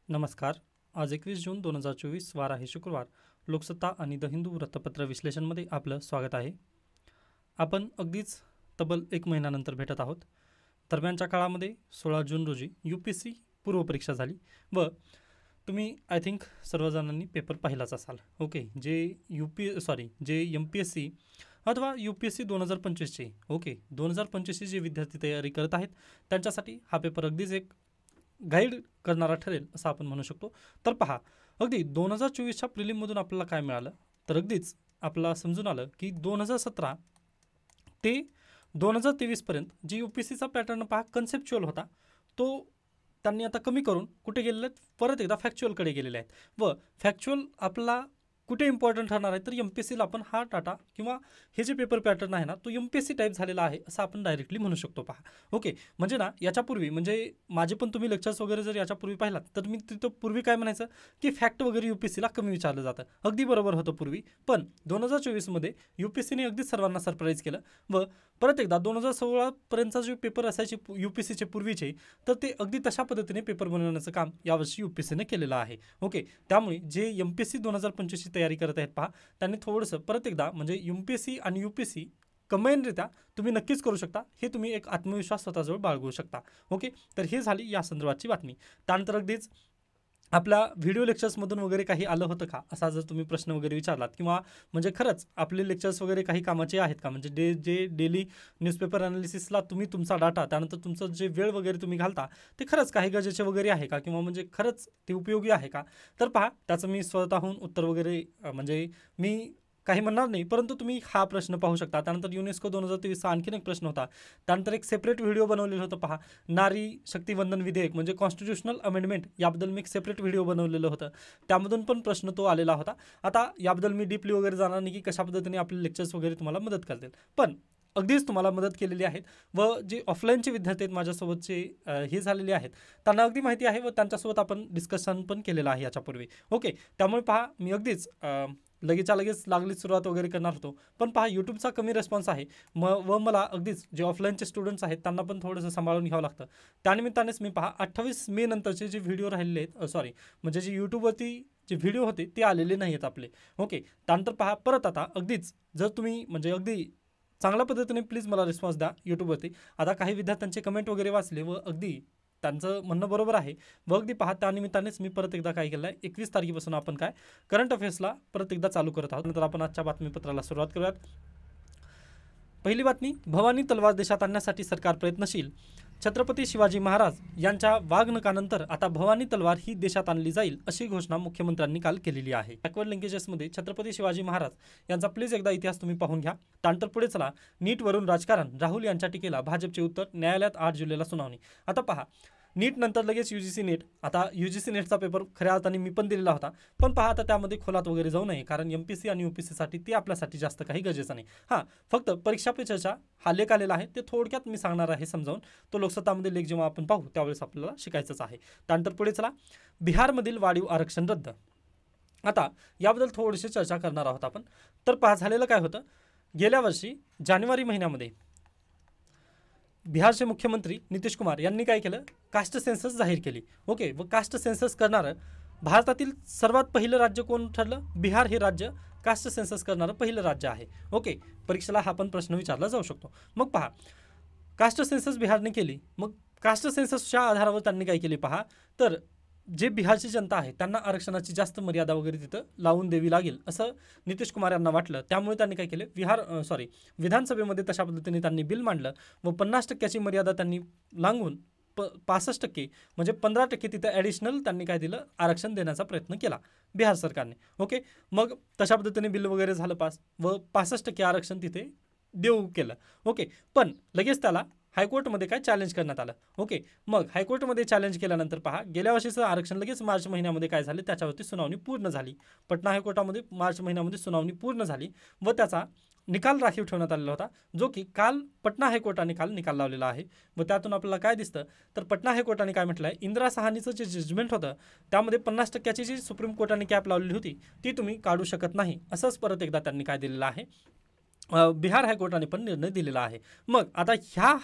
नमस्कार. आज 21 जून 2024 वार आहे शुक्रवार. लोकसत्ता आणि द हिंदू वृत्तपत्र विश्लेषणमध्ये आपलं स्वागत आहे. आपण अगदीच तब्बल 1 महिन्यानंतर भेटत आहोत. दरम्यानच्या काळामध्ये 16 जून रोजी UPSC पूर्वपरीक्षा झाली व तुम्ही आय थिंक सर्वजणांनी पेपर पाहिलाच असाल. ओके, जे MPSC अथवा UPSC 2025चे 2025चे जे विद्यार्थी तयारी करत आहेत त्यांच्यासाठी हा पेपर अगदीच एक गाईड करणारा ठरेल असं आपण म्हणू शकतो. तर पहा, अगदी 2024च्या प्रिलिममधून आपल्याला काय मिळालं तर अगदीच आपल्याला समजून आलं की 2017 ते 2023पर्यंत जी UPSCचा पॅटर्न पहा कन्सेप्च्युअल होता तो त्यांनी आता कमी करून कुठे गेलेले आहेत, परत एकदा फॅक्च्युअलकडे गेलेले आहेत. व फॅक्च्युअल आपला कुठे इम्पॉर्टंट ठरणार आहे तर MPSCला आपण हा डाटा किंवा हे जे पेपर पॅटर्न आहे ना तो MPSC टाईप झालेला आहे असं आपण डायरेक्टली म्हणू शकतो. पहा, ओके, म्हणजे ना याच्यापूर्वी म्हणजे माझे पण तुम्ही लेक्चर्स वगैरे जर याच्यापूर्वी पाहिलात तर मी तिथं पूर्वी काय म्हणायचं की फॅक्ट वगैरे UPSCला कमी विचारलं जातं. अगदी बरोबर होतं पूर्वी, पण 2024मध्ये UPSCने अगदी सर्वांना सरप्राईज केलं व परत एकदा 2016पर्यंतचा जो पेपर असायचे UPSCचे पूर्वीचे तर ते अगदी तशा पद्धतीने पेपर बनवण्याचं काम यावर्षी UPSCने केलेलं आहे. ओके, त्यामुळे जे MPSC 2025ची तयारी करत आहेत पहा त्यांनी थोडंसं परत एकदा म्हणजे MPSC आणि UPSC कंबाईनरित्या तुम्ही नक्कीच करू शकता. हे तुम्ही एक आत्मविश्वास स्वतःजवळ बाळगू शकता. ओके, तर हे झाली या संदर्भाची बातमी. त्यानंतर अगदीच आपल्या व्हिडिओ लेक्चर्समधून वगैरे काही आलं होतं का असा जर तुम्ही प्रश्न वगैरे विचारलात किंवा म्हणजे खरंच आपले लेक्चर्स वगैरे काही कामाचे आहेत का, म्हणजे जे डेली न्यूजपेपर ॲनालिसिसला तुम्ही तुमचा डाटा त्यानंतर तुमचं जे वेळ वगैरे तुम्ही घालता ते खरंच काही गरजेचे वगैरे आहे का किंवा म्हणजे खरंच ते उपयोगी आहे का. तर पहा, त्याचं मी स्वतःहून उत्तर वगैरे म्हणजे मी काही म्हणणार नाही, परंतु तुम्ही हा प्रश्न पाहू शकता. त्यानंतर युनेस्को 2023चा आणखीन एक प्रश्न होता. त्यानंतर एक सेपरेट व्हिडिओ बनवलेलं होतं. पहा, नारी शक्तीवंदन विधेयक म्हणजे कॉन्स्टिट्युशनल अमेंडमेंट याबद्दल मी एक सेपरेट व्हिडिओ बनवलेलं होतं. त्यामधून पण प्रश्न तो आलेला होता. आता याबद्दल मी डीपली वगैरे जाणार नाही की कशा पद्धतीने आपले लेक्चर्स वगैरे तुम्हाला मदत करतील, पण अगदीच तुम्हाला मदत केलेली आहेत. व जे ऑफलाईनचे विद्यार्थी आहेत माझ्यासोबतचे हे झालेले आहेत त्यांना अगदी माहिती आहे व त्यांच्यासोबत आपण डिस्कशन पण केलेलं आहे याच्यापूर्वी. ओके, त्यामुळे पहा मी अगदीच लगेचच्या लगेच लागली सुरुवात वगैरे करणार होतो, पण पहा यूट्यूबचा कमी रिस्पॉन्स आहे व मला अगदीच जे ऑफलाईनचे स्टुडंट्स आहेत त्यांना पण थोडंसं सांभाळून घ्यावं लागतं. त्यानिमित्तानेच मी पहा 28 मे नंतरचे जे व्हिडिओ राहिलेले आहेत म्हणजे जे यूट्यूबवरती जे व्हिडिओ होते ते आलेले नाही आहेत आपले. ओके, त्यानंतर पहा परत आता अगदीच जर तुम्ही म्हणजे अगदी चांगल्या पद्धतीने प्लीज मला रिस्पॉन्स द्या यूट्यूबवरती. आता काही विद्यार्थ्यांचे कमेंट वगैरे वाचले व अगदी त्यांचं म्हणणं बरोबर आहे व अगदी पहा त्यानिमित्तानेच मी परत एकदा काय केलं आहे 21 तारखेपासून आपण काय करंट अफेअर्सला परत एकदा चालू करत आहोत. नंतर आपण आजच्या बातमीपत्राला सुरुवात करूयात. पहिली बातमी, भवानी तलवार देशात आणण्यासाठी सरकार प्रयत्नशील. छत्रपती शिवाजी महाराज यांच्या वाघनकानंतर आता भवानी तलवार ही देशात आणली जाईल अशी घोषणा मुख्यमंत्र्यांनी काल केलेली आहे. बॅकवर्ड लिंकेजेसमध्ये छत्रपती शिवाजी महाराज यांचा प्लीज एकदा इतिहास तुम्ही पाहून घ्या. त्यानंतर पुढे चला, नीटवरून राजकारण, राहुल यांच्या टीकेला भाजपचे उत्तर, न्यायालयात 8 जुलैला सुनावणी. आता पहा, नीट नंतर लगेच UGC नेट. आता UGC नेटचा पेपर खऱ्या अर्थाने मी पण दिलेला होता, पण पहा आता त्यामध्ये खोलात वगैरे जाऊ नये कारण MPSC आणि UPSCसाठी ते आपल्यासाठी जास्त काही गरजेचं नाही. हां, फक्त परीक्षा पे चर्चा हा लेख आलेला आहे ते थोडक्यात मी सांगणार आहे समजावून. तो लोकसत्तामध्ये लेख जेव्हा आपण पाहू त्यावेळेस आपल्याला शिकायचंच आहे. त्यानंतर पुढे चला, बिहारमधील वाढीव आरक्षण रद्द. आता याबद्दल थोडीशी चर्चा करणार आहोत आपण. तर पहा झालेलं काय होतं, गेल्या वर्षी जानेवारी महिन्यामध्ये बिहारचे मुख्यमंत्री नितीश कुमार यांनी काय केलं, कास्ट सेन्सस जाहीर केली. ओके, व कास्ट सेन्सस करणारं भारतातील सर्वात पहिलं राज्य कोण ठरलं, बिहार हे राज्य कास्ट सेन्सस करणारं पहिलं राज्य आहे. ओके, परीक्षेला हा पण प्रश्न विचारला जाऊ शकतो. मग पहा, कास्ट सेन्सस बिहारने केली. मग कास्ट सेन्ससच्या आधारावर त्यांनी काय केली पहा, तर जे बिहारची जनता आहे त्यांना आरक्षणाची जास्त मर्यादा वगैरे तिथं लावून द्यावी लागेल असं नितीश कुमार यांना वाटलं. त्यामुळे त्यांनी काय केलं, विधानसभेमध्ये तशा पद्धतीने त्यांनी बिल मांडलं व 50% मर्यादा त्यांनी लांघून 65% म्हणजे 15% तिथं ॲडिशनल त्यांनी काय दिलं, आरक्षण देण्याचा प्रयत्न केला बिहार सरकारने. ओके, मग तशा पद्धतीने बिल वगैरे झालं पास व 65% आरक्षण तिथे देऊ केलं. ओके, पण लगेच त्याला हायकोर्टमध्ये काय चॅलेंज करण्यात आलं. ओके, मग हायकोर्टमध्ये चॅलेंज केल्यानंतर पहा गेल्या वर्षीचं आरक्षण लगेच मार्च महिन्यामध्ये काय झालं, त्याच्यावरती सुनावणी पूर्ण झाली. पटना हायकोर्टामध्ये मार्च महिन्यामध्ये सुनावणी पूर्ण झाली व त्याचा निकाल राखीव ठेवण्यात आलेला होता, जो की काल पटना हायकोर्टाने काल निकाल लावलेला आहे. व त्यातून आपल्याला काय दिसतं तर पटना हायकोर्टाने काय म्हटलं आहे, इंदिरा सहानीचं जे जजमेंट होतं त्यामध्ये 50%ची जी सुप्रीम कोर्टाने कॅप लावलेली होती ती तुम्ही काढू शकत नाही असंच परत एकदा त्यांनी काय दिलेलं आहे, बिहार हायकोर्टाने पण निर्णय दिलेला आहे. मग आता ह्या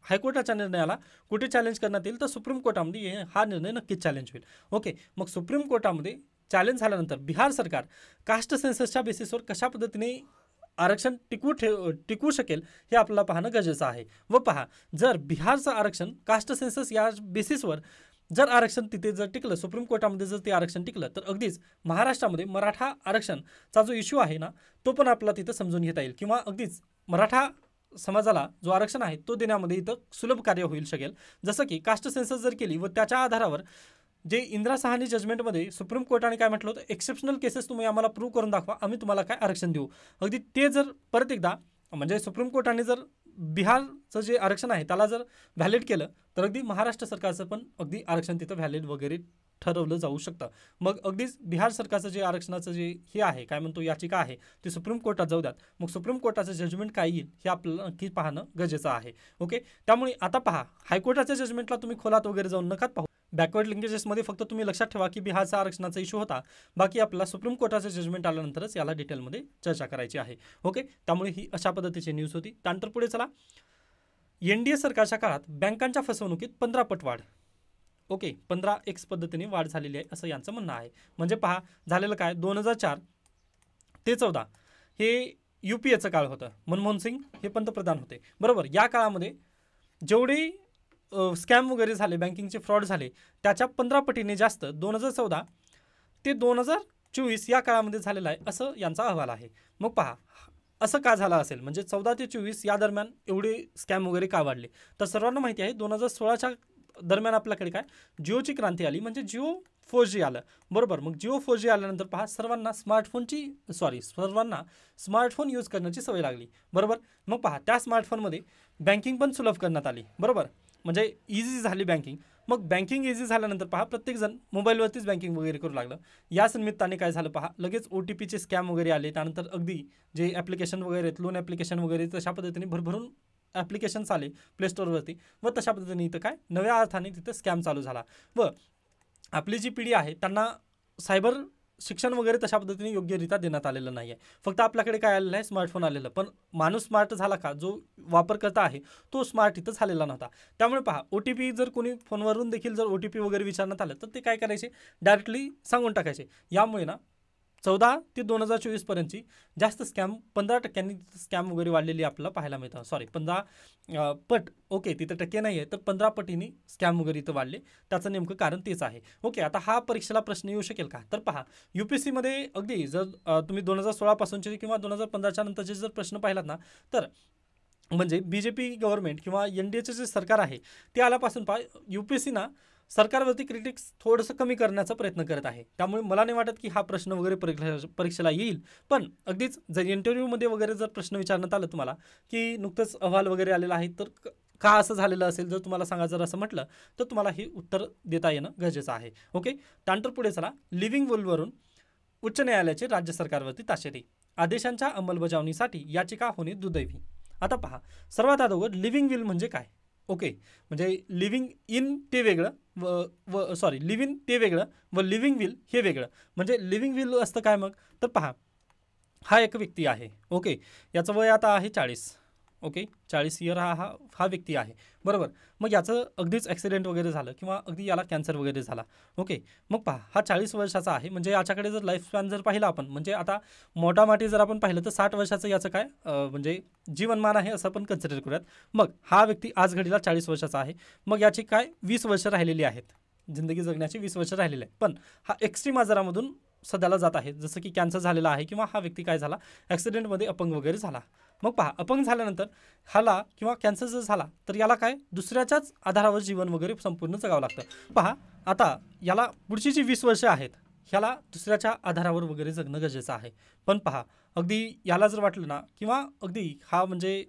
हायकोर्टाच्या निर्णयाला कुठे चॅलेंज करण्यात येईल, तर सुप्रीम कोर्टामध्ये हा निर्णय नक्कीच चॅलेंज होईल. ओके, मग सुप्रीम कोर्टामध्ये चॅलेंज झाल्यानंतर बिहार सरकार कास्ट सेन्ससच्या बेसिसवर कशा पद्धतीने आरक्षण टिकवू शकेल हे आपल्याला पाहणं गरजेचं आहे. व पहा, जर बिहारचं आरक्षण कास्ट सेन्सस या बेसिसवर जर आरक्षण तिथे जर टिकलं, सुप्रीम कोर्टामध्ये जर ते आरक्षण टिकलं, तर अगदीच महाराष्ट्रामध्ये मराठा आरक्षणचा जो इश्यू आहे ना, तो पण आपला तिथं समजून घेता येईल, किंवा अगदीच मराठा समाजाला जो आरक्षण आहे तो देण्यामध्ये इथं सुलभ कार्य होईल शकेल. जसं की कास्ट सेन्सस जर केली व त्याच्या आधारावर जे इंदिरा साहनी जजमेंटमध्ये सुप्रीम कोर्टाने काय म्हटलं होतं, एक्सेप्शनल केसेस तुम्ही आम्हाला प्रूव्ह करून दाखवा, आम्ही तुम्हाला काय आरक्षण देऊ. अगदी ते जर परत एकदा म्हणजे सुप्रीम कोर्टाने जर बिहारचं जे आरक्षण आहे त्याला जर व्हॅलिड केलं, तर अगदी महाराष्ट्र सरकारचं पण अगदी आरक्षण तिथं व्हॅलिड वगैरे ठरवलं जाऊ शकतं. मग अगदीच बिहार सरकारचं जे आरक्षणाचं जे हे आहे, काय म्हणतो, याचिका आहे, ती सुप्रीम कोर्टात जाऊ द्यात. मग सुप्रीम कोर्टाचं जजमेंट काय येईल हे आपल्याला नक्की पाहणं गरजेचं आहे. ओके, त्यामुळे आता पहा, हायकोर्टाच्या जजमेंटला तुम्ही खोलात वगैरे जाऊन नका पाहू. बॅकवर्ड लिंकेजेसमध्ये फक्त तुम्ही लक्षात ठेवा की बिहारचा आरक्षणाचा इश्यू होता, बाकी आपल्याला सुप्रीम कोर्टाचं जजमेंट आल्यानंतरच याला डिटेलमध्ये चर्चा करायची आहे. ओके, त्यामुळे ही अशा पद्धतीची न्यूज होती. त्यानंतर पुढे चला, NDA सरकारच्या काळात बँकांच्या फसवणुकीत 15 पट वाढ. ओके, 15x पद्धतीने वाढ झालेली आहे असं यांचं म्हणणं आहे. म्हणजे पहा, झालेलं काय, 2004 ते 14 हे UPAचं काळ होतं. मनमोहन सिंग हे पंतप्रधान होते, बरोबर. या काळामध्ये जेवढे स्कॅम वगैरे झाले, बँकिंगचे फ्रॉड झाले, त्याच्या 15 पटीने जास्त 2014 ते 2024 या काळामध्ये झालेला आहे असं यांचा अहवाल आहे. मग पहा, असं का झालं असेल, म्हणजे 14 ते 24 या दरम्यान एवढे स्कॅम वगैरे का वाढले, तर सर्वांना माहिती आहे 2016च्या दरम्यान आपल्याकडे काय जिओची क्रांती आली, म्हणजे जिओ 4G आलं, बरोबर. मग जिओ 4G आल्यानंतर पहा, सर्वांना स्मार्टफोन यूज करण्याची सवय लागली, बरोबर. मग पहा, त्या स्मार्टफोनमध्ये बँकिंग पण सुलभ करण्यात आली, बरोबर, म्हणजे इझी झाली बँकिंग. मग बँकिंग इझी झाल्यानंतर पहा, प्रत्येकजण मोबाईलवरतीच बँकिंग वगैरे करू लागलं. याच निमित्ताने काय झालं पहा, लगेच OTPचे स्कॅम वगैरे आले. त्यानंतर अगदी जे ॲप्लिकेशन वगैरे आहेत, लोन ॲप्लिकेशन वगैरे, तशा पद्धतीने भरभरून ॲप्लिकेशन्स आले प्ले स्टोअरवरती, व तशा पद्धतीने इथं काय नव्या अर्थाने तिथं स्कॅम चालू झाला. व आपली जी पिढी आहे त्यांना सायबर शिक्षण वगैरे तशा पद्धतीने योग्यरित्या देण्यात आलेलं नाही आहे. फक्त आपल्याकडे काय आलेलं आहे, स्मार्टफोन आलेलं, पण माणूस स्मार्ट झाला का, जो वापरकर्ता आहे तो स्मार्ट इथं झालेला नव्हता. त्यामुळे पहा, OTP जर कोणी फोनवरून देखील जर OTP वगैरे विचारण्यात आलं, तर ते काय करायचे, डायरेक्टली सांगून टाकायचे. यामुळे ना 14 ते 2024पर्यंतची जास्त स्कॅम 15% स्कॅम वगैरे वाढलेली आपल्याला पाहायला मिळतं. सॉरी, 15 पट. ओके, तिथं टक्के नाही आहे, तर 15 पटीने स्कॅम वगैरे इथं वाढले. त्याचं नेमकं कारण तेच आहे. ओके, आता हा परीक्षेला प्रश्न येऊ शकेल का, तर पहा, UPSCमध्ये अगदी जर तुम्ही 2016 पासूनचे किंवा 2015च्या नंतरचे जर प्रश्न पाहिलात ना, तर म्हणजे BJP गव्हर्नमेंट किंवा NDAचे जे सरकार आहे ते आल्यापासून पहा, UPSC ना सरकारवरती क्रिटिक्स थोडंसं कमी करण्याचा प्रयत्न करत आहे. त्यामुळे मला नाही वाटत की हा प्रश्न वगैरे परीक्षेला येईल. पण अगदीच जर इंटरव्ह्यूमध्ये वगैरे जर प्रश्न विचारण्यात आलं तुम्हाला की नुकतंच अहवाल वगैरे आलेला आहे, तर का असं झालेलं असेल, जर तुम्हाला जर असं म्हटलं, तर तुम्हाला हे उत्तर देता येणं गरजेचं आहे. ओके, त्यानंतर पुढे चला, लिव्हिंग विलवरून उच्च न्यायालयाचे राज्य सरकारवरती ताशेरे, आदेशांच्या अंमलबजावणीसाठी याचिका होणे दुर्दैवी. आता पहा, सर्वात अगोदर लिव्हिंग विल म्हणजे काय. ओके, म्हणजे लिव्हिंग इन ते वेगळं लिव्हिंग ते वेगळं व लिव्हिंग विल हे वेगळं. म्हणजे लिव्हिंग विल असतं काय मग, तर पहा, हा एक व्यक्ती आहे. ओके, याचं वय आता आहे 40. ओके, 40 इयर हा व्यक्ती आहे, बरोबर. मग याचं अगदीच ॲक्सिडेंट वगैरे झालं किंवा अगदी याला कॅन्सर वगैरे झाला. ओके, मग पहा, हा 40 वर्षाचा आहे, म्हणजे याच्याकडे जर लाईफ स्पॅन जर पाहिला आपण, म्हणजे आता मोठामाटी जर आपण पाहिलं तर 60 वर्षाचं याचं काय म्हणजे जीवनमान आहे असं आपण कन्सिडर करूयात. मग हा व्यक्ती आज घडीला 40 वर्षाचा आहे. मग याची काय 20 वर्ष राहिलेली आहेत, जिंदगी जगण्याची 20 वर्ष राहिलेली आहे. पण हा एक्स्ट्रीम आजारामधून सध्याला जात आहे, जसं की कॅन्सर झालेला आहे किंवा हा व्यक्ती काय झाला, ॲक्सिडेंटमध्ये अपंग वगैरे झाला. मग पहा, अपंग झाल्यानंतर ह्याला किंवा कॅन्सर जर झाला तर याला काय दुसऱ्याच्याच आधारावर जीवन वगैरे संपूर्ण जगावं लागतं. पहा, आता याला पुढची जी 20 वर्ष आहेत ह्याला दुसऱ्याच्या आधारावर वगैरे जगणं गरजेचं आहे. पण पहा, अगदी याला जर वाटलं ना, किंवा अगदी हा म्हणजे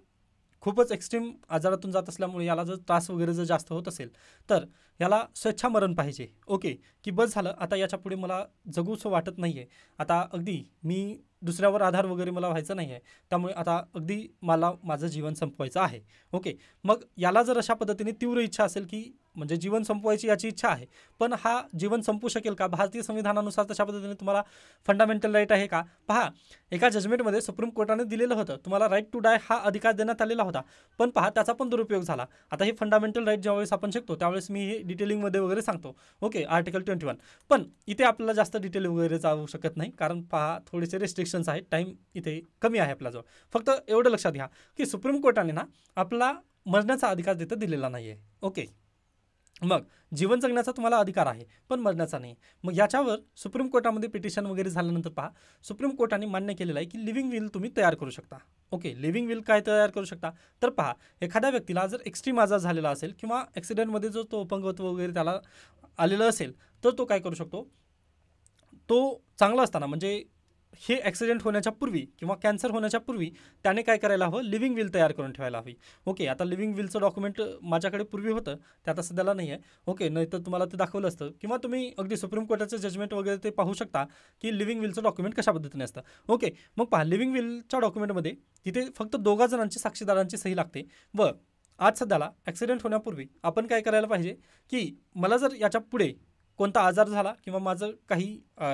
खूपच एक्स्ट्रीम आजारातून जात असल्यामुळे याला जर त्रास वगैरे जर जास्त होत असेल, तर याला स्वेच्छा मरण पाहिजे. ओके, की बस झालं, आता याच्या पुढे मला जगूसं वाटत नाही आहे, आता अगदी मी दुसऱ्यावर आधार वगैरे मला व्हायचं नाही आहे, त्यामुळे आता अगदी मला माझं जीवन संपवायचं आहे. ओके, मग याला जर अशा पद्धतीने तीव्र इच्छा असेल की म्हणजे जीवन संपवायची याची इच्छा आहे, पण हा जीवन संपू शकेल का? भारतीय संविधानानुसार तशा पद्धतीने तुम्हाला फंडामेंटल राईट आहे का? पहा, एका जजमेंटमध्ये सुप्रीम कोर्टाने दिलेलं होतं, तुम्हाला राईट टू डाय हा अधिकार देण्यात आलेला होता, पण पहा त्याचा पण दुरुपयोग झाला. आता हे फंडामेंटल राईट ज्यावेळेस आपण शिकतो त्यावेळेस मी हे डिटेलिंगमध्ये वगैरे सांगतो. Okay, article 21. पण इथे आपल्याला जास्त डिटेल वगैरे जाऊ शकत नाही, कारण पहा थोडेसे रेस्ट्रिक्शन्स आहेत, टाईम इथे कमी आहे आपल्याजवळ. फक्त एवढं लक्षात घ्या की सुप्रीम कोर्टाने ना आपला मरण्याचा अधिकार तिथं दिलेला नाही आहे. ओके, मग जीवन जगण्याचा तुम्हाला अधिकार आहे पण मरण्याचा नाही. मग याच्यावर सुप्रीम कोर्टामध्ये पिटिशन वगैरे झाल्यानंतर पहा सुप्रीम कोर्टाने मान्य केलेलं आहे की लिव्हिंग विल तुम्ही तयार करू शकता. ओके, लिव्हिंग विल काय तयार करू शकता? तर पहा, एखाद्या व्यक्तीला जर एक्स्ट्रीम आजार झालेला असेल किंवा ॲक्सिडेंटमध्ये जो तो अपंगत्व वगैरे त्याला आलेलं असेल तर तो काय करू शकतो, तो चांगला असताना म्हणजे हे ॲक्सिडेंट होण्याच्या पूर्वी किंवा कॅन्सर होण्याच्या पूर्वी त्याने काय करायला हवं, लिव्हिंग विल तयार करून ठेवायला हवी. ओके, आता लिव्हिंग विलचं डॉक्युमेंट माझ्याकडे पूर्वी होतं, ते आता सध्याला नाही आहे. ओके, नाही तर तुम्हाला ते दाखवलं असतं किंवा तुम्ही अगदी सुप्रीम कोर्टाचं जजमेंट वगैरे ते पाहू शकता की लिव्हिंग विलचं डॉक्युमेंट कशा पद्धतीने असतं. ओके, मग पहा लिव्हिंग विलच्या डॉक्युमेंटमध्ये तिथे फक्त 2 जणांची साक्षीदारांची सही लागते. व आज सध्याला ॲक्सिडेंट होण्यापूर्वी आपण काय करायला पाहिजे की मला जर याच्या पुढे कोणता आजार झाला किंवा माझं काही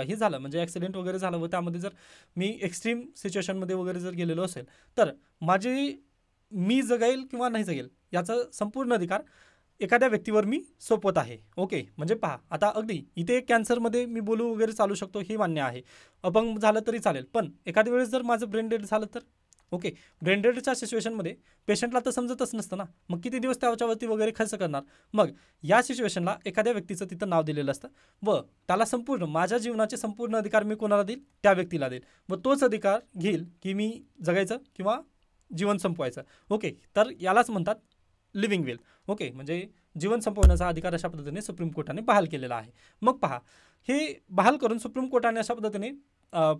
हे झालं म्हणजे ॲक्सिडेंट वगैरे झालं व त्यामध्ये जर मी एक्स्ट्रीम सिच्युएशनमध्ये वगैरे जर गेलेलो असेल तर मी जगेल किंवा नाही जगेल याचा संपूर्ण अधिकार एखाद्या व्यक्तीवर मी सोपवत आहे. ओके, म्हणजे पहा आता अगदी इथे कॅन्सरमध्ये मी बोलू वगैरे चालू शकतो हे मान्य आहे, अपंग झालं तरी चालेल, पण एखाद्या वेळेस जर माझं ब्रेन डेड झालं तर ओके, ब्रेन डेडच्या सिच्युएशनमध्ये पेशंटला तर समजतच नसतं ना, मग किती दिवस त्याच्यावरती वगैरे खर्च करणार. मग या सिच्युएशनला एखाद्या व्यक्तीचं तिथं नाव दिलेलं असतं व त्याला संपूर्ण माझ्या जीवनाचे संपूर्ण अधिकार मी कोणाला देईल, त्या व्यक्तीला देईल व तोच अधिकार घेईल की मी जगायचं किंवा जीवन संपवायचं. ओके, तर यालाच म्हणतात लिव्हिंग विल. ओके, म्हणजे जीवन संपवण्याचा अधिकार अशा पद्धतीने सुप्रीम कोर्टाने बहाल केलेला आहे. मग पहा, हे बहाल करून सुप्रीम कोर्टाने अशा पद्धतीने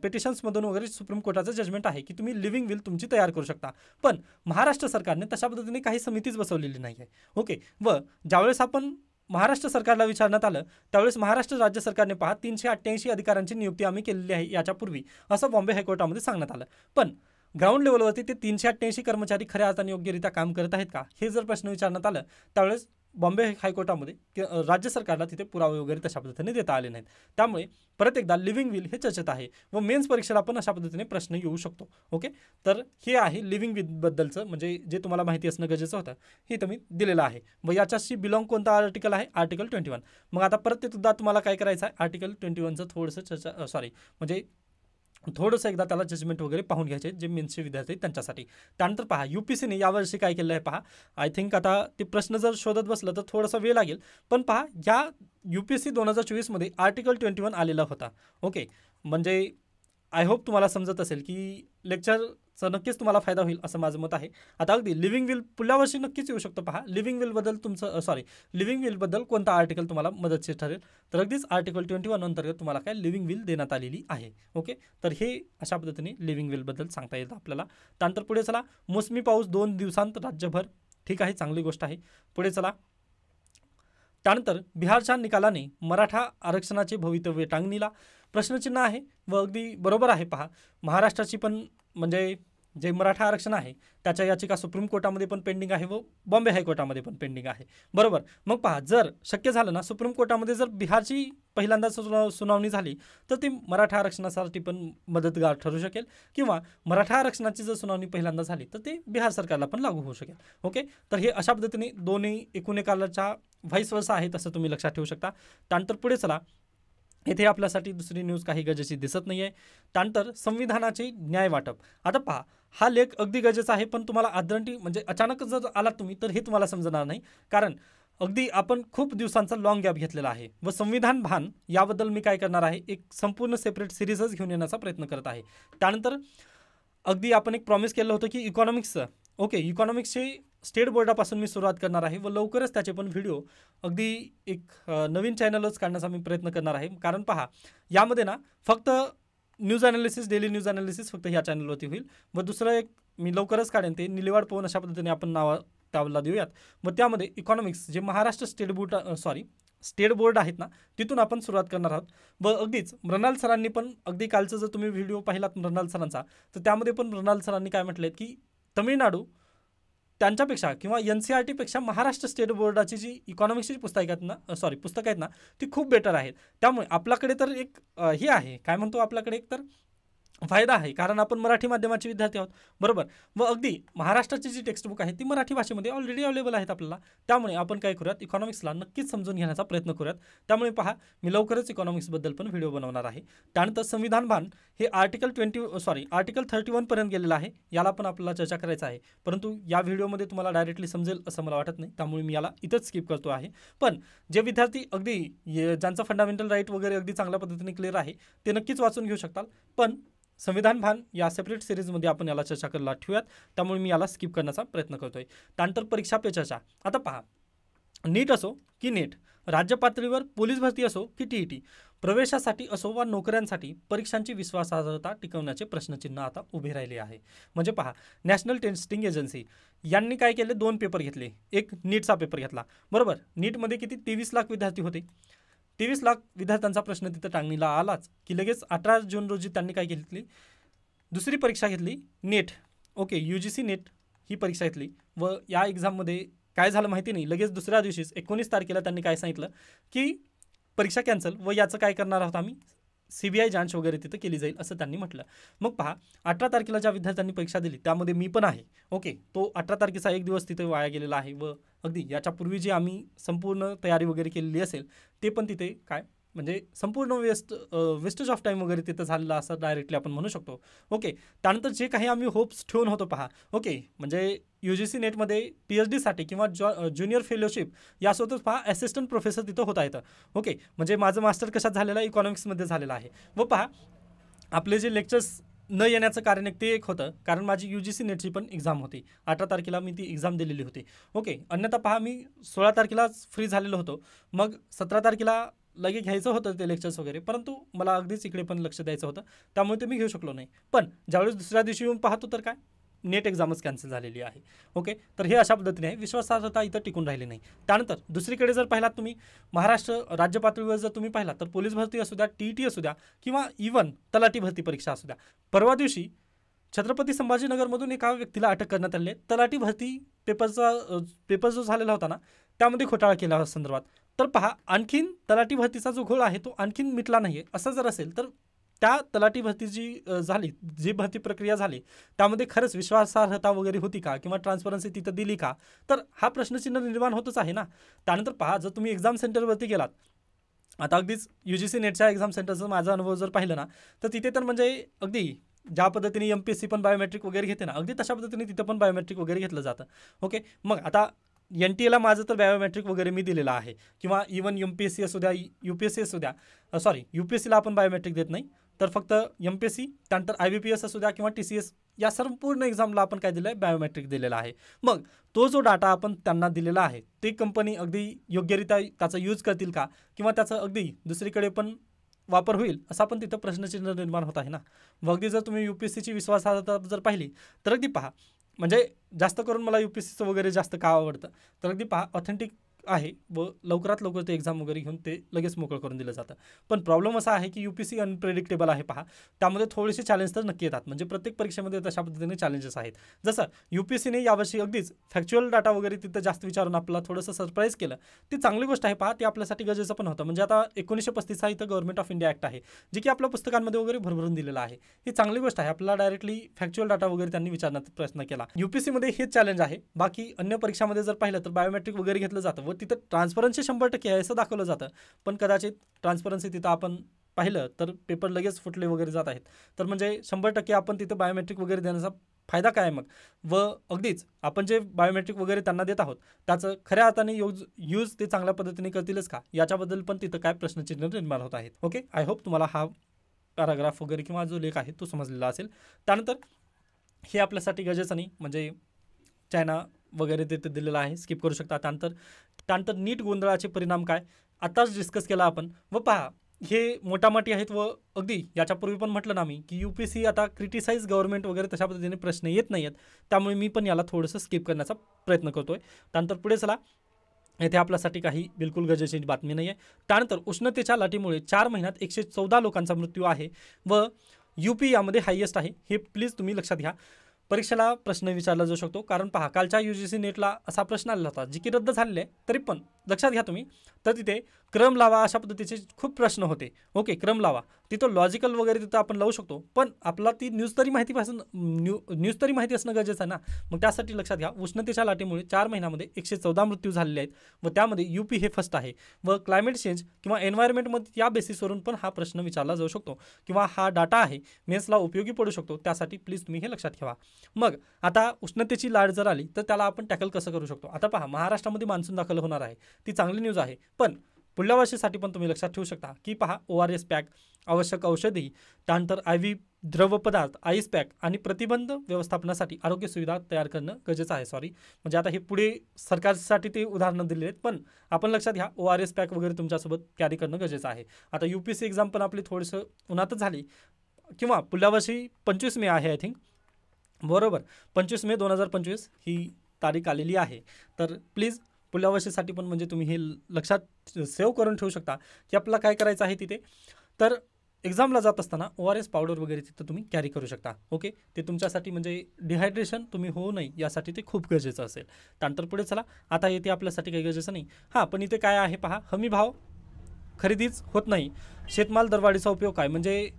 पिटिशन्समधून वगैरे सुप्रीम कोर्टाचं जजमेंट आहे की तुम्ही लिव्हिंग विल तुमची तयार करू शकता. पण महाराष्ट्र सरकारने तशा पद्धतीने काही समितीच बसवलेली नाही आहे. ओके, व ज्यावेळेस आपण महाराष्ट्र सरकारला विचारण्यात आलं त्यावेळेस महाराष्ट्र राज्य सरकारने पहा 388 अधिकाऱ्यांची नियुक्ती आम्ही केलेली आहे याच्यापूर्वी, असं बॉम्बे हायकोर्टामध्ये सांगण्यात आलं. पण ग्राउंड लेवलवरती ते 388 कर्मचारी खऱ्या अर्थाने योग्यरित्या काम करत आहेत का, हे जर प्रश्न विचारण्यात आलं त्यावेळेस बॉम्बे हायकोर्टामध्ये राज्य सरकारला तिथे पुरावे वगैरे तशा पद्धतीने देता आले नाहीत. त्यामुळे परत एकदा लिव्हिंग विल हे चर्चेत आहे व मेन्स परीक्षेला पण अशा पद्धतीने प्रश्न येऊ शकतो. ओके, तर हे आहे लिव्हिंग विलबद्दलचं म्हणजे जे तुम्हाला माहिती असणं गरजेचं होतं हे तुम्ही दिलेलं आहे. व याच्याशी बिलॉंग कोणता आर्टिकल आहे, आर्टिकल 21. मग आता परत ते सुद्धा तुम्हाला काय करायचं आहे, आर्टिकल 21चं थोडंसं म्हणजे थोडंसं एकदा त्याला जजमेंट वगैरे पाहून घ्यायचे जे मेन्सचे विद्यार्थी त्यांच्यासाठी. त्यानंतर पहा UPSCने यावर्षी काय केलं आहे पहा, आय थिंक आता ते प्रश्न जर शोधत बसलं तर थोडासा वेळ लागेल, पण पहा या UPSC 2024मध्ये आर्टिकल 21 आलेला होता. ओके, म्हणजे आय होप तुम्हाला समजत असेल की लेक्चरचा नक्कीच तुम्हाला फायदा होईल असं माझं मत आहे. आता अगदी लिव्हिंग विल पुढल्या वर्षी नक्कीच येऊ शकतो. पहा लिव्हिंग विलबद्दल लिव्हिंग विलबद्दल कोणता आर्टिकल तुम्हाला मदतशीर ठरेल, तर अगदीच आर्टिकल 21 अंतर्गत तुम्हाला काय लिव्हिंग विल देण्यात आलेली आहे. ओके, तर हे अशा पद्धतीने लिव्हिंग विलबद्दल सांगता येतं आपल्याला. त्यानंतर पुढे चला, मोसमी पाऊस 2 दिवसांत राज्यभर, ठीक आहे, चांगली गोष्ट आहे. पुढे चला, त्यानंतर बिहारच्या निकालाने मराठा आरक्षणाचे भवितव्य टांगणीला, प्रश्नचिन्ह आहे व अगदी बरोबर आहे. पहा महाराष्ट्राची पण म्हणजे जे मराठा आरक्षण आहे त्याच्या याचिका सुप्रीम कोर्टामध्ये पण पेंडिंग आहे व बॉम्बे हायकोर्टामध्ये पण पेंडिंग आहे. बरोबर, मग पहा जर शक्य झालं ना सुप्रीम कोर्टामध्ये जर बिहारची पहिल्यांदा सुनावणी झाली तर ती मराठा आरक्षणासाठी पण मदतगार ठरू शकेल किंवा मराठा आरक्षणाची जर सुनावणी पहिल्यांदा झाली तर ते बिहार सरकारला पण लागू होऊ शकेल. ओके, तर हे अशा पद्धतीने दोन्ही एकूण एकाच्या व्हाईस वर्सा आहे तसं तुम्ही लक्षात ठेवू शकता. त्यानंतर पुढे चला, येथे आपल्यासाठी दुसरी न्यूज काही गरजेची दिसत नाही आहे. त्यानंतर संविधानाचे न्याय वाटप. आता पहा हा लेख अगदी गरजेचा आहे, पण तुम्हाला आदरंटी म्हणजे अचानक जर आलात तुम्ही तर हे तुम्हाला समजणार नाही, कारण अगदी आपण खूप दिवसांचा लॉंग गॅप घेतलेला आहे व संविधान भान याबद्दल मी काय करणार आहे, एक संपूर्ण सेपरेट सिरीजच घेऊन येण्याचा प्रयत्न करत आहे. त्यानंतर अगदी आपण एक प्रॉमिस केलं होतं की इकॉनॉमिक्सचं, ओके, इकॉनॉमिक्सचे स्टेट बोर्डापासून मी सुरुवात करणार आहे व लवकरच त्याचे पण व्हिडिओ अगदी एक नवीन चॅनलच काढण्याचा मी प्रयत्न करणार आहे. कारण पहा यामध्ये ना फक्त news analysis, daily news analysis फक्त ह्या चॅनलवरती होईल व दुसरं एक मी लवकरच काढेन ते निलेवाड पवन अशा पद्धतीने आपण नाव त्याला देऊयात व त्यामध्ये इकॉनॉमिक्स जे Maharashtra state board state board आहेत ना तिथून आपण सुरुवात करणार आहोत. व अगदीच मृणाल सरांनी पण अगदी कालचं जर तुम्ही व्हिडिओ पाहिलात मृणाल सरांचा, तर त्यामध्ये पण मृणाल सरांनी काय म्हटलं की तमिळनाडू त्यांच्यापेक्षा किंवा NCERTपेक्षा महाराष्ट्र स्टेट बोर्डाची जी इकॉनॉमिक्सची पुस्तकं आहेत ना पुस्तकं आहेत ना ती खूप बेटर आहेत. त्यामुळे आपल्याकडे तर एक हे आहे, काय म्हणतो, आपल्याकडे एक तर फायदा आहे, कारण आपण मराठी माध्यमाचे विद्यार्थी आहोत, बरोबर. व अगदी महाराष्ट्राची जी टेक्स्टबुक आहे ती मराठी भाषेमध्ये ऑलरेडी अवेलेबल आहेत आपल्याला. त्यामुळे आपण काय करूयात, इकॉनॉमिक्सला नक्कीच समजून घेण्याचा प्रयत्न करूयात. त्यामुळे पहा, मी लवकरच इकॉनॉमिक्सबद्दल पण व्हिडिओ बनवणार आहे. त्यानंतर संविधान भान हे आर्टिकल 31 पर्यंत गेलेलं आहे, याला पण आपल्याला चर्चा करायचं आहे. परंतु या व्हिडिओमध्ये तुम्हाला डायरेक्टली समजेल असं मला वाटत नाही, त्यामुळे मी याला इथंच स्किप करतो आहे. पण जे विद्यार्थी अगदी ज्यांचं फंडामेंटल राईट वगैरे अगदी चांगल्या पद्धतीने क्लिअर आहे ते नक्कीच वाचून घेऊ शकतात. पण संविधान भान या सेपरेट सिरीजमध्ये आपण याला चर्चा करायला ठेवूयात, त्यामुळे मी याला स्किप करण्याचा प्रयत्न करतोय. त्यानंतर परीक्षा पे चर्चा. आता पहा, नीट असो की नेट, राज्य पातळीवर पोलीस भरती असो की TET, प्रवेशासाठी असो वा नोकऱ्यांसाठी परीक्षांची विश्वासार्हता टिकवण्याचे प्रश्नचिन्ह आता उभे राहिले आहे. म्हणजे पहा, नॅशनल टेस्टिंग एजन्सी यांनी काय केले, 2 पेपर घेतले. एक नीटचा पेपर घेतला, बरोबर. नीटमध्ये किती 23 लाख विद्यार्थी होते. 23 लाख विद्यार्थ्यांचा प्रश्न तिथं टांगणीला आलाच की लगेच 18 जून रोजी त्यांनी काय घेतली, दुसरी परीक्षा घेतली, नेट. ओके, UGC नेट ही परीक्षा घेतली. व या एक्झाममध्ये काय झालं माहिती नाही, लगेच दुसऱ्या दिवशीच 19 तारखेला त्यांनी काय सांगितलं की परीक्षा कॅन्सल, व याचं काय करणार आहोत आम्ही, CBI जांच वगैरे तिथं केली जाईल असं त्यांनी म्हटलं. मग पहा, 18 तारखेला ज्या विद्यार्थ्यांनी परीक्षा दिली त्यामध्ये मी पण आहे. ओके, तो 18 तारखेचा एक दिवस तिथे वाया गेलेला आहे. व अगदी याच्यापूर्वी जी आम्ही संपूर्ण तयारी वगैरे केलेली असेल ते पण तिथे काय म्हणजे संपूर्ण वेस्टेज ऑफ टाईम वगैरे तिथं झालेलं असं डायरेक्टली आपण म्हणू शकतो. ओके, त्यानंतर जे काही आम्ही होप्स ठेवून होतो पहा, ओके, म्हणजे UGC नेटमध्ये PhD किंवा ज्युनियर फेलोशिप यासोबतच पहा असिस्टंट प्रोफेसर तिथं होता येतं. ओके, म्हणजे माझं मास्टर कशात झालेलं आहे, इकॉनॉमिक्समध्ये झालेलं आहे. व पहा, आपले जे लेक्चर्स न येण्याचं कारण एक ते एक होतं, कारण माझी UGC नेटची पण एक्झाम होती. 18 तारखेला मी ती एक्झाम दिलेली होती. ओके, अन्यथा पहा, मी 16 तारखेलाच फ्री झालेलो होतो. मग 17 तारखेला लगे घ्यायचं होतं ते लेक्चर्स वगैरे, परंतु मला अगदीच इकडे पण लक्ष द्यायचं होतं, त्यामुळे ते मी घेऊ शकलो नाही. पण ज्यावेळेस दुसऱ्या दिवशी येऊन पाहतो तर काय, नेट एक्झामच कॅन्सल झालेली आहे. ओके, तर हे अशा पद्धतीने आहे, विश्वासार्हता इथं टिकून राहिली नाही. त्यानंतर दुसरीकडे जर पाहिलात तुम्ही, महाराष्ट्र राज्य पातळीवर जर तुम्ही पाहिलात तर पोलीस भरती असू द्या, TET असू द्या किंवा इव्हन तलाठी भरती परीक्षा असू द्या, परवा दिवशी छत्रपती संभाजीनगरमधून एका व्यक्तीला अटक करण्यात आली आहे. तलाठी भरती पेपर जो झालेला होता ना त्यामध्ये घोटाळा केला संदर्भात. तर पहा, आणखीन तलाठी भरतीचा जो घोळ आहे तो आणखीन मिटला नाही आहे. असं जर असेल तर त्या तलाठी भरती जी भरती प्रक्रिया झाली त्यामध्ये खरंच विश्वासार्हता वगैरे होती का, किंवा ट्रान्सपरन्सी तिथं दिली का, तर हा प्रश्नचिन्ह निर्माण होतच आहे ना. त्यानंतर पहा, जर तुम्ही एक्झाम सेंटरवरती गेलात, आता अगदीच UGC नेटच्या एक्झाम सेंटरचा माझा अनुभव जर पाहिलं ना, तर तिथे तर म्हणजे अगदी ज्या पद्धतीने MPSC पण बायोमेट्रिक वगैरे घेते ना, अगदी तशा पद्धतीने तिथं पण बायोमेट्रिक वगैरे घेतलं जातं. ओके, मग आता NTA ला माझं तर बायोमेट्रिक वगैरे मी दिलेलं आहे, किंवा इव्हन MPSC असू द्या, UPSC असू द्या, UPSCला आपण बायोमेट्रिक देत नाही, तर फक्त MPSC, त्यानंतर IBPS असू द्या किंवा TCS, या संपूर्ण एक्झामला आपण काय दिलं आहे, बायोमेट्रिक दिलेलं आहे. मग तो जो डाटा आपण त्यांना दिलेला आहे ते कंपनी अगदी योग्यरित्या त्याचा यूज करतील का, किंवा त्याचा अगदी दुसरीकडे पण वापर होईल असा पण तिथं प्रश्नचिन्ह निर्माण होत आहे ना. व अगदी जर तुम्ही UPSCची विश्वासार्हता जर पाहिली तर अगदी पहा, म्हणजे जास्त करून मला UPSCचं वगैरे जास्त का आवडतं, तर अगदी पहा, ऑथेंटिक आहे व लवकरात लवकर ते एक्झाम वगैरे घेऊन ते लगेच मोकळं करून दिलं जातं. पण प्रॉब्लेम असा आहे की UPSC अनप्रेडिक्टेबल आहे. पहा, त्यामध्ये थोडेसे चॅलेंज तर नक्की येतात, म्हणजे प्रत्येक परीक्षेमध्ये तशा पद्धतीने चॅलेंजेस आहेत. जसं UPSCने यावर्षी अगदीच फॅक्च्युअल डाटा वगैरे तिथं जास्त विचारून आपल्याला थोडंसं सरप्राईज केलं, ती चांगली गोष्ट आहे. पहा, ती आपल्यासाठी गरजेचं पण होतं. म्हणजे आता 1935 हा इथं गव्हर्नमेंट ऑफ इंडिया ॲक्ट आहे, जे की आपल्या पुस्तकांमध्ये वगैरे भरभरून दिलेलं आहे. ही चांगली गोष्ट आहे, आपल्याला डायरेक्टली फॅक्च्युअल डाटा वगैरे त्यांनी विचारण्याचा प्रयत्न केला. UPSCमध्ये हेच चॅलेंज आहे. बाकी अन्य परीक्षामध्ये जर पाहिलं तर बायोमेट्रिक वगैरे घेतलं जातं व तिथं ट्रान्सपरन्सी 100% आहे असं दाखवलं जातं, पण कदाचित ट्रान्सपरन्सी तिथं आपण पाहिलं तर पेपर लगेच फुटले वगैरे जात आहेत. तर म्हणजे 100% आपण तिथं बायोमेट्रिक वगैरे देण्याचा फायदा काय मग. व अगदीच आपण जे बायोमेट्रिक वगैरे त्यांना देत आहोत त्याचं खऱ्या अर्थाने यूज ते चांगल्या पद्धतीने करतीलच का, याच्याबद्दल पण तिथं काय प्रश्नचिन्ह निर्माण होत आहेत. ओके, आय होप तुम्हाला हा पॅराग्राफ वगैरे किंवा जो लेख आहे तो समजलेला असेल. त्यानंतर हे आपल्यासाठी गरजेचं नाही, म्हणजे चायना वगैरे तिथे दिलेलं आहे, स्किप करू शकता. त्यानंतर नीट गोंधळाचे परिणाम काय, आताच डिस्कस केला आपण. व पहा, हे मोठामोठी आहेत व अगदी याच्यापूर्वी पण म्हटलं ना मी की UPSC आता क्रिटिसाइज गव्हर्नमेंट वगैरे तशा पद्धतीने प्रश्न येत नाही आहेत, त्यामुळे मी पण याला थोडंसं स्किप करण्याचा प्रयत्न करतोय. त्यानंतर पुढे चला, येथे आपल्यासाठी काही बिलकुल गरजेची बातमी नाही आहे. त्यानंतर उष्णतेच्या लाटेमुळे 4 महिन्यात 114 लोकांचा मृत्यू आहे व UP यामध्ये हायेस्ट आहे. हे प्लीज तुम्ही लक्षात घ्या. परीक्षेला प्रश्न विचारला जाऊ शकतो, कारण पहा कालच्या UGC नेटला असा प्रश्न आलेला होता जी की रद्द झालेली आहे, तरी पण लक्षात घ्या तुम्ही. तर तिथे क्रम लावा अशा पद्धतीचे खूप प्रश्न होते. ओके, क्रम लावा तिथं लॉजिकल वगैरे तिथं आपण लावू शकतो, पण आपला ती न्यूज तरी माहिती असणं गरजेचं आहे ना. मग त्यासाठी लक्षात घ्या, उष्णतेच्या लाटेमुळे 4 महिन्यामध्ये 114 मृत्यू झालेले आहेत व त्यामध्ये UP हे फर्स्ट आहे. व क्लायमेट चेंज किंवा एन्व्हायरमेंटमध्ये या बेसिसवरून पण हा प्रश्न विचारला जाऊ शकतो किंवा हा डाटा आहे मेन्सला उपयोगी पडू शकतो. त्यासाठी प्लीज तुम्ही हे लक्षात ठेवा. मग आता उष्णतेची लाट जर आली तर त्याला आपण टॅकल कसं करू शकतो. आता पहा, महाराष्ट्रामध्ये मान्सून दाखल होणार आहे, ती चांगली न्यूज आहे, पण पुढल्या वर्षीसाठी पण तुम्ही लक्षात ठेवू शकता की पहा ORS पॅक, आवश्यक औषधी, त्यानंतर IV द्रव पदार्थ, आईस पॅक आणि प्रतिबंध व्यवस्थापनासाठी आरोग्य सुविधा तयार करणं गरजेचं आहे. म्हणजे आता हे पुढे सरकारसाठी ते उदाहरणं दिलेली आहेत, पण आपण लक्षात घ्या ORS पॅक वगैरे तुमच्यासोबत कॅरी करणं गरजेचं आहे. आता UPSC एक्झाम पण आपली थोडंसं उन्हातच झाली किंवा पुढल्या वर्षी 25 मे आहे आय थिंक, बरोबर 25 मे 2025 ही तारीख आलेली आहे. तर प्लीज पुढल्या वर्षीसाठी पण म्हणजे तुम्ही हे लक्षात सेव्ह करून ठेवू शकता की आपल्याला काय करायचं आहे तिथे. तर एक्झामला जात असताना ORS पावडर वगैरे तिथं तुम्ही कॅरी करू शकता. ओके, ते तुमच्यासाठी म्हणजे डिहायड्रेशन तुम्ही होऊ नये यासाठी ते खूप गरजेचं असेल. त्यानंतर पुढे चला, आता येते आपल्यासाठी काही गरजेचं नाही. हां, पण इथे काय आहे पहा, हमी भाव खरेदीच होत नाही, शेतमाल दरवाढीचा उपयोग काय, म्हणजे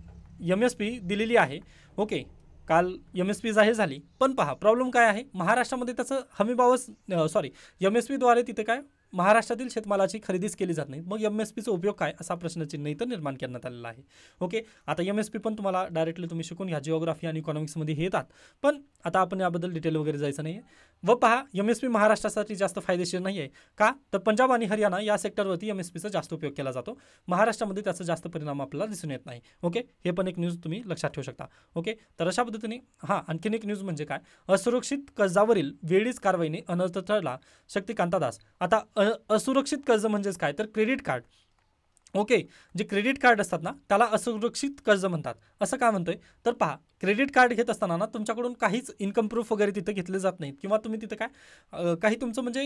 MSP दिलेली आहे. ओके, काल MSP जाहीर झाली, पण पहा प्रॉब्लेम काय आहे, महाराष्ट्रामध्ये त्याचं हमीभावच MSPद्वारे तिथे काय महाराष्ट्रातील शेतमालाची खरेदीच केली जात नाही. मग MSPचा उपयोग काय असा प्रश्नचिन्ह इथं निर्माण करण्यात आलेला आहे. ओके, आता MSP पण तुम्हाला डायरेक्टली तुम्ही शिकून घ्या, जिओग्राफी आणि इकॉनॉमिक्समध्ये हे येतात, पण आता आपण याबद्दल डिटेल वगैरे जायचं नाही आहे. व पहा MSP महाराष्ट्रासाठी जास्त फायदेशीर नाही आहे का, तर पंजाब आणि हरियाणा या सेक्टरवरती MSPचा जास्त उपयोग केला जातो, महाराष्ट्रामध्ये त्याचा जास्त परिणाम आपल्याला दिसून येत नाही. ओके, हे पण एक न्यूज तुम्ही लक्षात ठेवू शकता. ओके, तर अशा पद्धतीने आणखीन एक न्यूज म्हणजे काय, असुरक्षित कर्जावरील वेळीच कारवाईने अनर्थ टळला, शक्तिकांता दास. आता असुरक्षित कर्ज म्हणजेच काय, तर क्रेडिट कार्ड. ओके, जे क्रेडिट कार्ड असतात ना त्याला असुरक्षित कर्ज म्हणतात. असं का म्हणतोय, तर पहा क्रेडिट कार्ड घेत असताना ना तुमच्याकडून काहीच इन्कम प्रूफ वगैरे तिथे घेतले जात नाहीत किंवा तुम्ही तिथे काय काही तुमचं म्हणजे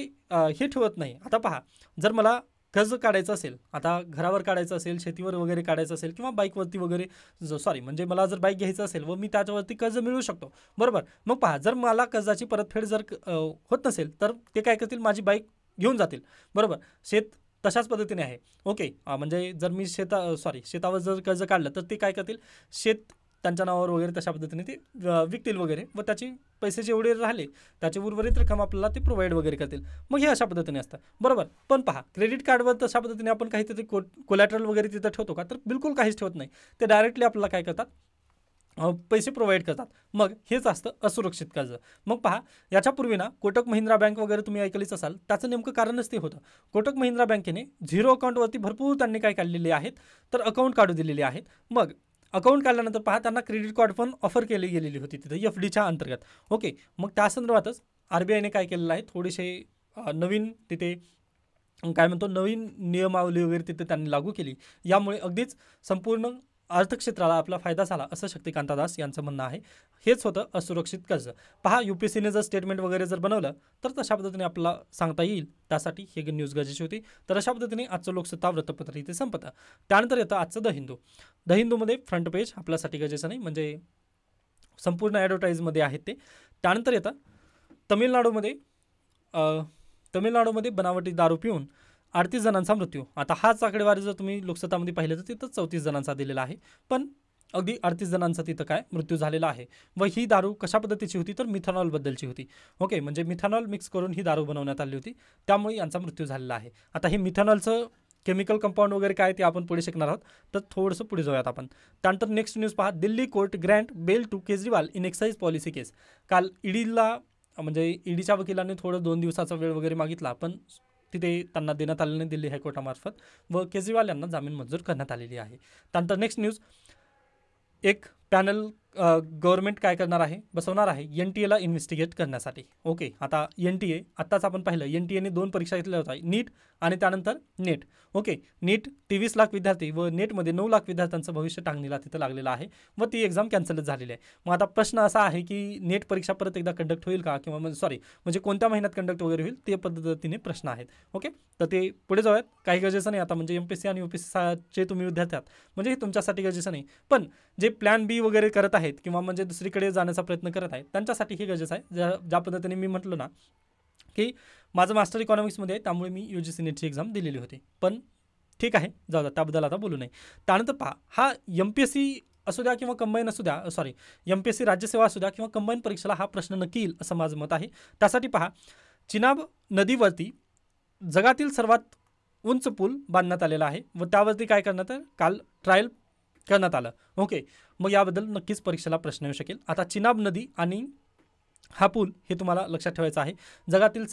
हे ठेवत नाही. आता पहा, जर मला कर्ज काढायचं असेल, आता घरावर काढायचं असेल, शेतीवर वगैरे काढायचं असेल किंवा बाईकवरती वगैरे म्हणजे मला जर बाईक घ्यायचं असेल व मी त्याच्यावरती कर्ज मिळवू शकतो, बरोबर. मग पहा, जर मला कर्जाची परतफेड जर होत नसेल तर ते काय करतील, माझी बाईक घेऊन जातील, बरोबर. तशाच पद्धतीने आहे. ओके, म्हणजे जर मी शेतावर जर कर्ज काढलं तर ते काय करतील, शेत त्यांच्या नावावर वगैरे तशा पद्धतीने ते विकतील वगैरे व त्याचे पैसे जेवढे राहिले त्याची उर्वरित रक्कम आपल्याला ते प्रोव्हाइड वगैरे करतील. मग हे अशा पद्धतीने असतं, बरोबर. पण पहा, क्रेडिट कार्डवर तशा पद्धतीने आपण काहीतरी कोलॅटरल वगैरे तिथं ठेवतो का, तर बिलकुल काहीच ठेवत नाही. ते डायरेक्टली आपल्याला काय करतात, पैसे प्रोव्हाइड करतात. मग हेच असतं असुरक्षित कर्ज. मग पहा, याच्यापूर्वी ना कोटक महिंद्रा बँक वगैरे तुम्ही ऐकलीच असाल, त्याचं नेमकं कारणच ते होतं. कोटक महिंद्रा बँकेने झिरो अकाउंटवरती भरपूर त्यांनी काय काढलेले आहेत, तर अकाउंट काढू दिलेले आहेत. मग अकाउंट काढल्यानंतर पहा, त्यांना क्रेडिट कार्ड पण ऑफर केली गेलेली होती तिथे FDच्या अंतर्गत. ओके, मग त्या संदर्भातच RBIने काय केलेलं आहे, थोडेसे नवीन तिथे काय म्हणतो, नवीन नियमावली वगैरे तिथे त्यांनी लागू केली. यामुळे अगदीच संपूर्ण अर्थक्षेत्राला आपला फायदा झाला असं शक्तिकांता दास यांचं म्हणणं आहे. हेच होतं असुरक्षित कर्ज. पहा, UPSCने जर स्टेटमेंट वगैरे जर बनवलं तर तशा पद्धतीने आपल्याला सांगता येईल, त्यासाठी हे न्यूज गरजेची होती. तर अशा पद्धतीने आजचं लोकसत्ता वृत्तपत्र इथे संपतं. त्यानंतर येतं आजचं द हिंदूमध्ये फ्रंट पेज आपल्यासाठी गरजेचं नाही, म्हणजे संपूर्ण ॲडव्हर्टाईजमध्ये आहेत ते. त्यानंतर येतं तमिळनाडूमध्ये बनावटी दारू पिऊन 38 जणांचा मृत्यू. आता हाच आकडेवारी जर तुम्ही लोकसत्तामध्ये पाहिलं तर तिथं 34 जणांचा दिलेला आहे, पण अगदी 38 जणांचा तिथं काय मृत्यू झालेला आहे. व ही दारू कशा पद्धतीची होती, तर मिथेनॉलबद्दलची होती. ओके, म्हणजे मिथेनॉल मिक्स करून ही दारू बनवण्यात आली होती, त्यामुळे यांचा मृत्यू झालेला आहे. आता हे मिथेनॉलचं केमिकल कंपाऊंड वगैरे काय ते आपण पुढे शिकणार आहोत, तर थोडंसं पुढे जाऊयात आपण. त्यानंतर नेक्स्ट न्यूज पहा, Delhi court grant bail to Kejriwal in excise policy case. काल ईडीच्या वकिलांनी थोडं 2 दिवसाचा वेळ वगैरे मागितला, पण तिथे त्यांना देण्यात आलेले नाही दिल्ली हायकोर्टामार्फत, व केजरीवाल यांना जामीन मंजूर करण्यात आलेली आहे. त्यानंतर नेक्स्ट न्यूज, एक पॅनल गव्हर्नमेंट काय करणार आहे, बसवणार आहे NTA इन्व्हेस्टिगेट करण्यासाठी. ओके, आता NTA आत्ताच आपण पाहिलं NTA दोन परीक्षा घेतल्या होत्या, नीट आणि त्यानंतर नेट. ओके, नीट 23 लाख विद्यार्थी व नेटमध्ये 9 लाख विद्यार्थ्यांचं भविष्य टांगणीला तिथं लागलेलं आहे व ती एक्झाम कॅन्सलच झालेली आहे. मग आता प्रश्न असा आहे की नेट परीक्षा परत एकदा कंडक्ट होईल का, किंवा म्हणजे कोणत्या महिन्यात कंडक्ट वगैरे होईल ते पद्धतीने प्रश्न आहेत. ओके, तर ते पुढे जाऊयात. काही गरजेचं नाही आता, म्हणजे MPSC आणि UPSCचे तुम्ही विद्यार्थी आहात म्हणजे हे तुमच्यासाठी गरजेचं नाही, पण जे प्लॅन बी वगैरे करत आहेत किंवा म्हणजे दुसरीकडे जाण्याचा प्रयत्न करत आहेत त्यांच्यासाठी हे गरजेचं आहे. ज्या पद्धतीने मी म्हटलं ना की माझं मास्टर इकॉनॉमिक्समध्ये आहे, त्यामुळे मी UGC नेटची एक्झाम दिलेली होती. पण ठीक आहे, जाऊ द्या, त्याबद्दल आता बोलू नये. त्यानंतर पहा, हा MPSC असू द्या किंवा कंबाईन असू द्या, MPSC राज्यसेवा असू द्या किंवा कंबाईन परीक्षेला हा प्रश्न नक्की येईल असं माझं मत आहे. त्यासाठी पहा, चिनाब नदीवरती जगातील सर्वात उंच पूल बांधण्यात आलेला आहे व त्यावरती काय करण्यात काल ट्रायल करण्यात आलं. ओके, मग याबद्दल नक्कीच परीक्षेला प्रश्न येऊ शकेल. आता चिनाब नदी आणि हा पूल हे तुम्हाला लक्षात ठेवायचा आहे. जगातील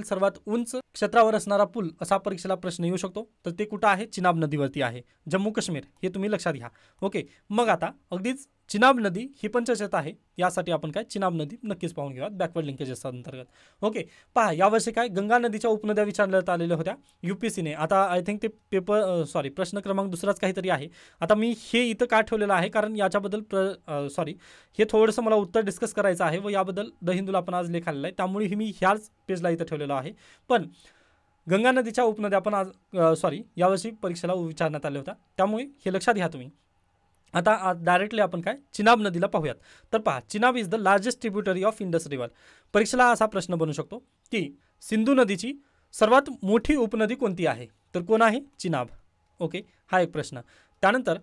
सर्वात उंच क्षेत्रावर असणारा पूल असा परीक्षेला प्रश्न येऊ शकतो. तर ते कुठं आहे, चिनाब नदीवरती आहे, जम्मू काश्मीर, हे तुम्ही लक्षात घ्या. ओके, मग आता अगदीच चिनाब नदी ही पंचचर्चेत आहे, यासाठी आपण काय चिनाब नदी नक्कीच पाहून घेऊयात बॅकवर्ड लिंकेजेस अंतर्गत. ओके, पहा, यावर्षी काय गंगा नदीच्या उपनद्या विचारण्यात आलेल्या होत्या UPSCने. आता आय थिंक ते प्रश्न क्रमांक दुसराच काहीतरी आहे. आता मी हे इथं का ठेवलेलं आहे, कारण याच्याबद्दल हे थोडंसं मला उत्तर डिस्कस करायचं आहे व याबद्दल द हिंदूला आपण आज लेख आलेला आहे, त्यामुळे मी ह्याच पेजला इथं ठेवलेलं आहे. पण गंगा नदीच्या उपनद्या आपण यावर्षी परीक्षेला विचारण्यात आल्या होत्या, त्यामुळे हे लक्षात घ्या तुम्ही. आता डायरेक्टली आपण काय चिनाब नदीला पाहूयात. तर पहा, Chenab is the largest tributary of Indus river. परीक्षेला असा प्रश्न बनू शकतो की सिंधू नदीची सर्वात मोठी उपनदी कोणती आहे, तर कोण आहे, चिनाब. ओके, हा एक प्रश्न. त्यानंतर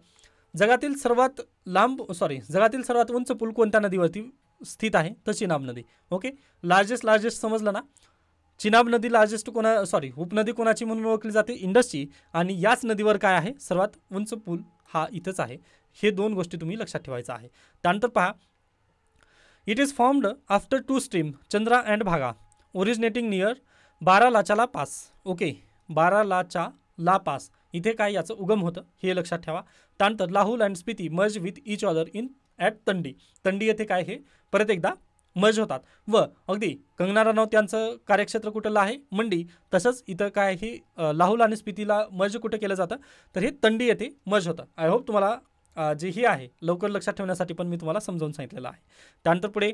जगातील सर्वात उंच पूल कोणत्या नदीवरती स्थित आहे, तर चिनाब नदी. ओके, लार्जेस्ट समजलं ना. चिनाब नदी लार्जेस्ट उपनदी कोणाची म्हणून ओळखली जाते, इंडसची, आणि याच नदीवर काय आहे, सर्वात उंच पूल हा इथंच आहे. हे दोन गोष्टी तुम्ही लक्षात ठेवायचा आहे. त्यानंतर पहा, it is formed after 2 stream Chandra and Bhaga originating near Baralacha pass. Okay, Baralacha pass इथे काय याचं उगम होतं हे लक्षात ठेवा. त्यानंतर Lahaul and Spiti merge with each other in at Tandi येथे काय हे परत एकदा मर्ज होतात व अगदी कंगना रनौत यांचं कार्यक्षेत्र कुठलं आहे, मंडी. तसंच इथं काय हे लाहूल आणि स्पितीला मर्ज कुठं केलं जातं, तर हे तंडी येथे मर्ज होतं. आय होप तुम्हाला जे ही आहे लवकर लक्षात ठेवण्यासाठी पण मी तुम्हाला समजावून सांगितलेलं आहे. त्यानंतर पुढे,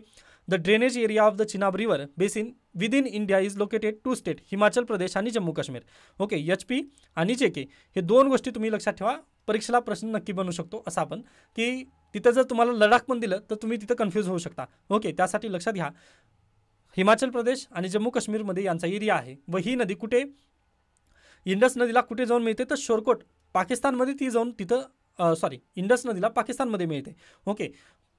the drainage area of the Chenab river basin within India is located 2 state, Himachal Pradesh आणि जम्मू काश्मीर. ओके, HP आणि JK हे दोन गोष्टी तुम्ही लक्षात ठेवा. परीक्षेला प्रश्न नक्की बनू शकतो असा आपण, की तिथं जर तुम्हाला लडाख पण दिलं तर तुम्ही तिथं कन्फ्यूज होऊ शकता. ओके, त्यासाठी लक्षात घ्या, हिमाचल प्रदेश आणि जम्मू काश्मीरमध्ये यांचा एरिया आहे व ही नदी कुठे, इंडस नदीला कुठे जाऊन मिळते, तर शोरकोट पाकिस्तानमध्ये ती जाऊन तिथं इंडस नदीला पाकिस्तानमध्ये मिळते. ओके,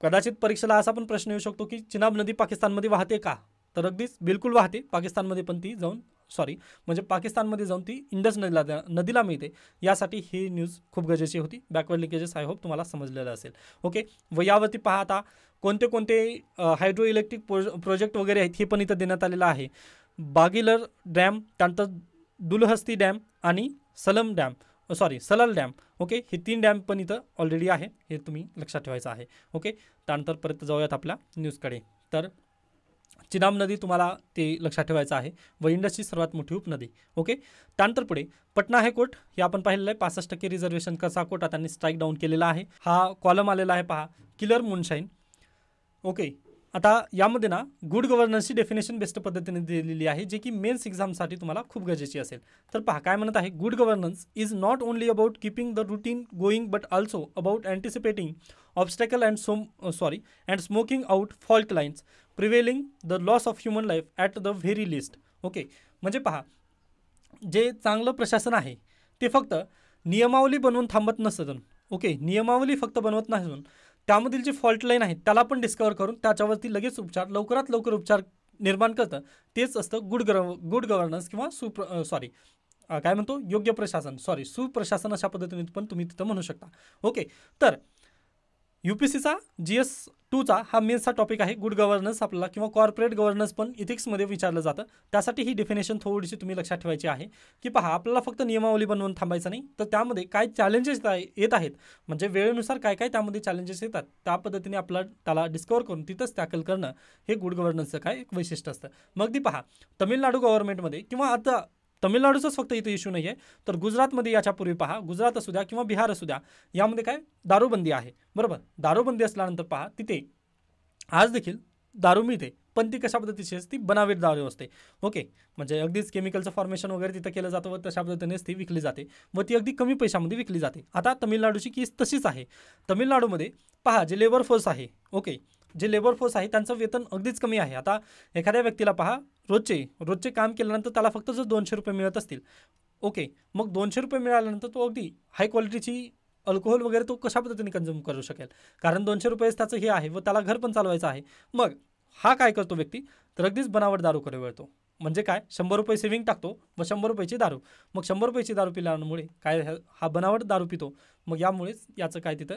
कदाचित परीक्षेला असा पण प्रश्न येऊ शकतो की चिनाब नदी पाकिस्तानमध्ये वाहते का, तर अगदीच बिलकुल वाहते पाकिस्तानमध्ये, पण ती जाऊन म्हणजे पाकिस्तानमध्ये जाऊन ती इंडस नदीला मिळते. यासाठी ही न्यूज खूप गरजेची होती. बॅकवर्ड लिंकेजेस आय होप तुम्हाला समजलेलं असेल. ओके, व यावरती पहा आता कोणते हायड्रो इलेक्ट्रिक प्रोजेक्ट वगैरे आहेत हे पण इथं देण्यात आलेलं आहे. बागीलर डॅम, त्यानंतर दुलहस्ती डॅम आणि सलल डॅम. ओके, हे 3 डॅम पण इथं ऑलरेडी आहे, हे तुम्ही लक्षात ठेवायचं आहे. ओके, त्यानंतर परत जाऊयात आपल्या न्यूजकडे. तर चिनाब नदी तुम्हाला ते लक्षात ठेवायचं आहे व इंडसची सर्वात मोठी उपनदी. ओके, त्यानंतर पुढे पटना हायकोर्ट हे आपण पाहिलेलं आहे. 65% रिझर्वेशन कसा कोटा त्यांनी स्ट्राईक डाऊन केलेला आहे. हा कॉलम आलेला आहे पहा, किलर मूनशाईन. ओके, आता यामध्ये ना गुड गव्हर्नन्सची डेफिनेशन बेस्ट पद्धतीने दिलेली आहे, जे की मेन्स एक्झामसाठी तुम्हाला खूप गरजेची असेल. तर पहा काय म्हणत आहे, good governance is not only about keeping the routine going but also about anticipating obstacle and smoking out fault lines prevailing the loss of human life at the very least. Okay, म्हणजे पहा, जे चांगलं प्रशासन आहे ते फक्त नियमावली बनवून थांबत नसतं. ओके, नियमावली फक्त बनवत नसून त्यामधील जे फॉल्ट लाईन आहेत त्याला पण डिस्कवर करून त्याच्यावरती लगेच लवकरात लवकर उपचार निर्माण करतं. तेच असतं गुड गव्हर्नन्स किंवा योग्य प्रशासन, सुप्रशासन अशा पद्धतीने पण तुम्ही तिथं म्हणू शकता. ओके, तर UPSCचा GS2चा हा मेन्सचा टॉपिक आहे. गुड गव्हर्नन्स आपल्याला किंवा कॉर्पोरेट गव्हर्नन्स पण इथिक्समध्ये विचारलं जातं. त्यासाठी ही डेफिनेशन थोडीशी तुम्ही लक्षात ठेवायची आहे की पहा, आपल्याला फक्त नियमावली बनवून थांबायचं नाही, तर त्यामध्ये काय चॅलेंजेस येत आहेत, म्हणजे वेळेनुसार काय काय त्यामध्ये चॅलेंजेस येतात, त्या पद्धतीने आपल्याला त्याला डिस्कवर करून तिथंच टॅकल करणं हे गुड गव्हर्नन्सचं काय एक वैशिष्ट्य असतं. मग ती पहा, तामिळनाडू गव्हर्नमेंटमध्ये किंवा आता तामिळनाडूचाच फक्त इथे इश्यू नाही आहे, तर गुजरातमध्ये याच्यापूर्वी पहा, गुजरात असू द्या किंवा बिहार असू द्या, यामध्ये काय दारूबंदी आहे. बरोबर, दारूबंदी असल्यानंतर पहा, तिथे आज देखील दारू मिळते, पण ती कशा पद्धतीची असते, बनावट दारू असते. ओके, म्हणजे अगदीच केमिकलचं फॉर्मेशन वगैरे तिथं केलं जातं व तशा पद्धतीनेच ती विकली जाते व ती अगदी कमी पैशामध्ये विकली जाते. आता तामिळनाडूची केस तशीच आहे. तामिळनाडूमध्ये पहा, जे लेबर फोर्स आहे, ओके, जे लेबर फोर्स आहे त्यांचं वेतन अगदीच कमी आहे. आता एखाद्या व्यक्तीला पहा, रोजचे काम केल्यानंतर त्याला फक्त जर 200 रुपये मिळत असतील, ओके, मग 200 रुपये मिळाल्यानंतर तो अगदी हाय क्वालिटीची अल्कोहोल वगैरे तो कशा पद्धतीने कंझ्युम करू शकेल, कारण 200 रुपये त्याचं हे आहे व त्याला घर पण चालवायचं आहे. मग हा काय करतो व्यक्ती, तर अगदीच बनावट दारूकडे वळतो. म्हणजे काय, 100 रुपये सेव्हिंग टाकतो व 100 रुपयाची दारू. मग 100 रुपयाची दारू पिल्यामुळे काय, हा बनावट दारू पितो. मग यामुळेच याचं काय तिथं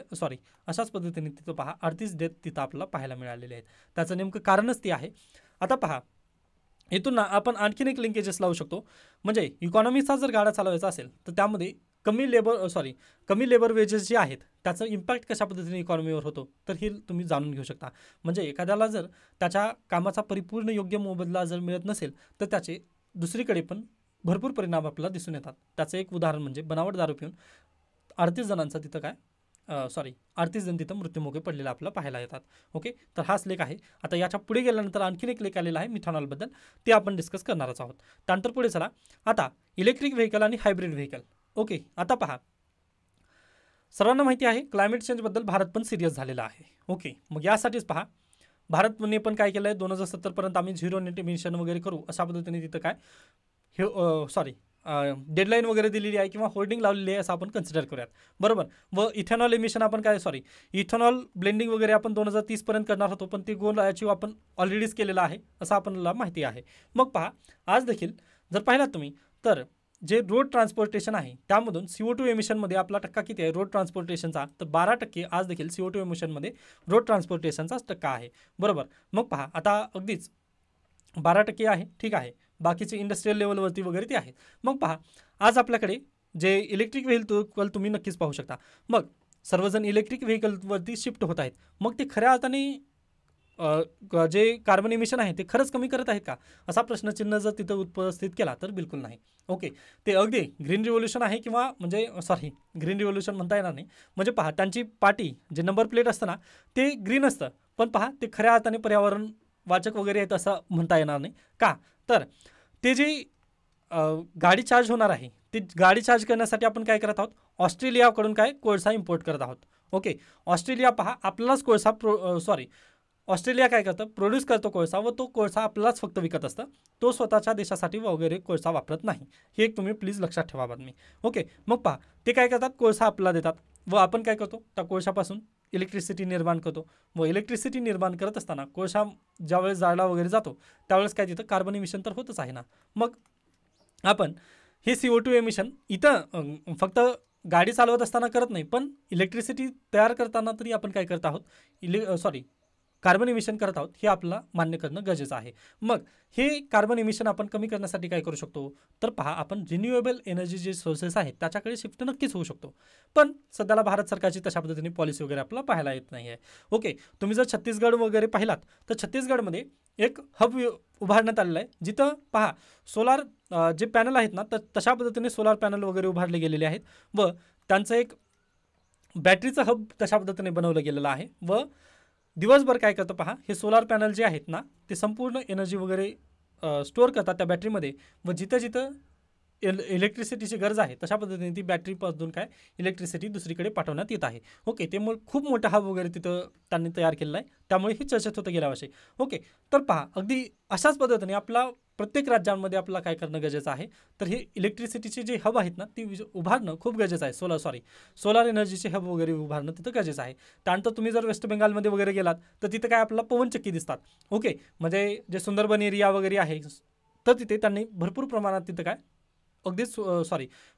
अशाच पद्धतीने तिथं पहा 38 डेथ तिथं आपल्याला पाहायला मिळालेले आहेत. त्याचं नेमकं कारणच ते आहे. आता पहा, इथून ना आपण आणखीन एक लिंकेजेस लावू शकतो. म्हणजे इकॉनॉमीचा जर गाडा चालवायचा असेल तर त्यामध्ये कमी लेबर वेजेस जे आहेत त्याचं इम्पॅक्ट कशा पद्धतीने इकॉनॉमीवर होतो, तर हे तुम्ही जाणून घेऊ शकता. म्हणजे एखाद्याला जर त्याच्या कामाचा परिपूर्ण योग्य मोबदला जर मिळत नसेल, तर त्याचे दुसरीकडे पण भरपूर परिणाम आपल्याला दिसून येतात. त्याचं एक उदाहरण म्हणजे बनावट दारू पिऊन 38 जणांचा तिथं 38 जण तिथं मृत्युमुखी पडलेला आपल्याला पाहायला येतात. ओके, तर हाच लेख आहे. आता याच्या पुढे गेल्यानंतर आणखीन एक लेख आलेला आहे मिथेनॉलबद्दल, ते आपण डिस्कस करणारच आहोत. त्यानंतर पुढे चला. आता इलेक्ट्रिक व्हेकल आणि हायब्रिड व्हेकल. ओके, आता पहा, सर्वांना माहिती आहे क्लायमेट चेंजबद्दल भारत पण सिरियस झालेला आहे. ओके, मग यासाठीच पहा, भारतने पण काय केलं आहे, 2070 पर्यंत आम्ही झिरो नेट इमिशन वगैरे करू अशा पद्धतीने तिथं काय डेडलाईन वगैरे दिलेली आहे किंवा होल्डिंग लावलेली आहे असं आपण कन्सिडर करूयात. बरोबर, व इथेनॉल एमिशन आपण इथेनॉल ब्लेंडिंग वगैरे आपण 2030 पर्यंत करणार होतो, पण ते गोल अचीव आपण ऑलरेडीच केलेला आहे असं आपल्याला माहिती आहे. मग पहा, आज देखील जर पाहिलात तुम्ही, तर जे रोड ट्रान्सपोर्टेशन आहे त्यामधून CO2 एमिशनमध्ये आपला टक्का किती आहे रोड ट्रान्सपोर्टेशनचा, तर 12% आज देखील CO2 एमिशनमध्ये रोड ट्रान्सपोर्टेशनचाच टक्का आहे. बरोबर, मग पहा, आता अगदीच 12% आहे, ठीक आहे, बाकीचे इंडस्ट्रियल लेवलवरती वगैरे ते आहेत. मग पहा, आज आपल्याकडे जे इलेक्ट्रिक व्हेकल तुम्ही नक्कीच पाहू शकता. मग सर्वजण इलेक्ट्रिक व्हेकलवरती शिफ्ट होत आहेत. मग ते खऱ्या अर्थाने जे कार्बन इमिशन आहे ते खरंच कमी करत आहेत का, असा प्रश्नचिन्ह जर तिथं उपस्थित केला तर बिलकुल नाही. ओके, ते अगदी ग्रीन रिव्होल्यूशन आहे किंवा म्हणजे ग्रीन रिव्होल्यूशन म्हणता येणार नाही. म्हणजे पहा, त्यांची पाटी जे नंबर प्लेट असतं ना ते ग्रीन असतं, पण पहा ते खऱ्या अर्थाने पर्यावरण वाचक वगैरे आहेत असं म्हणता येणार नाही. का, तर ते जे गाडी चार्ज होणार आहे, ती गाडी चार्ज करण्यासाठी आपण काय करत आहोत, ऑस्ट्रेलियाकडून काय कोळसा इम्पोर्ट करत आहोत. ओके, ऑस्ट्रेलिया पहा आपल्यालाच कोळसा ऑस्ट्रेलिया काय करतं, प्रोड्यूस करतो कोळसा व तो कोळसा आपल्यालाच फक्त विकत असतं, तो स्वतःच्या देशासाठी वगैरे कोळसा वापरत नाही. हे एक तुम्ही प्लीज लक्षात ठेवा बातमी. ओके, मग पहा, ते काय करतात, कोळसा आपल्याला देतात व आपण काय करतो, त्या कोळशापासून इलेक्ट्रिसिटी निर्माण करतो व इलेक्ट्रिसिटी निर्माण करत असताना कोळसा ज्यावेळेस जाळला वगैरे जातो त्यावेळेस काय तिथं कार्बन इमिशन तर होतच आहे ना. मग आपण हे CO2 एमिशन इथं फक्त गाडी चालवत असताना करत नाही, पण इलेक्ट्रिसिटी तयार करताना तरी आपण काय करत आहोत, कार्बन इमिशन करत आहोत, हे आपल्याला मान्य करणं गरजेचं आहे. मग हे कार्बन इमिशन आपण कमी करण्यासाठी काय करू शकतो, तर पहा, आपण रिन्युएबल एनर्जी जे सोर्सेस आहेत त्याच्याकडे शिफ्ट नक्कीच होऊ शकतो. पण सध्याला भारत सरकारची तशा पद्धतीने पॉलिसी वगैरे आपल्याला पाहायला येत नाही आहे. ओके, तुम्ही जर छत्तीसगड वगैरे पाहिलात तर छत्तीसगडमध्ये एक हब उभारण्यात आलेलं आहे, जिथं पहा सोलार जे पॅनल आहेत ना, तर तशा पद्धतीने सोलार पॅनल वगैरे उभारले गेलेले आहेत व त्यांचं एक बॅटरीचं हब तशा पद्धतीने बनवलं गेलेलं आहे. व दिवसभर काय करतं पहा, हे सोलार पॅनल जे आहेत ना ते संपूर्ण एनर्जी वगैरे स्टोअर करतात त्या बॅटरीमध्ये व जिथं जिथं इलेक्ट्रिसिटीची गरज आहे तशा पद्धतीने ती बॅटरीपासून काय इलेक्ट्रिसिटी दुसरीकडे पाठवण्यात येत आहे. ओके, ते मग खूप मोठा हब वगैरे तिथं त्यांनी तयार केलेला आहे, त्यामुळे ही चर्चेत होतं गेल्या वर्षी. ओके, तर पहा, अगदी अशाच पद्धतीने आपला प्रत्येक राज्यांमध्ये आपल्याला काय करणं गरजेचं आहे, तर हे इलेक्ट्रिसिटीचे जे हब आहेत ना ती उभारणं खूप गरजेचं आहे. सोलार एनर्जीचे हब वगैरे उभारणं तिथं गरजेचं आहे. त्यानंतर तुम्ही जर वेस्ट बेंगालमध्ये वगैरे गेलात तर तिथं काय आपल्याला पवनचक्की दिसतात. ओके, म्हणजे जे सुंदरबन एरिया वगैरे आहे तर तिथे त्यांनी भरपूर प्रमाणात तिथं काय अगदीच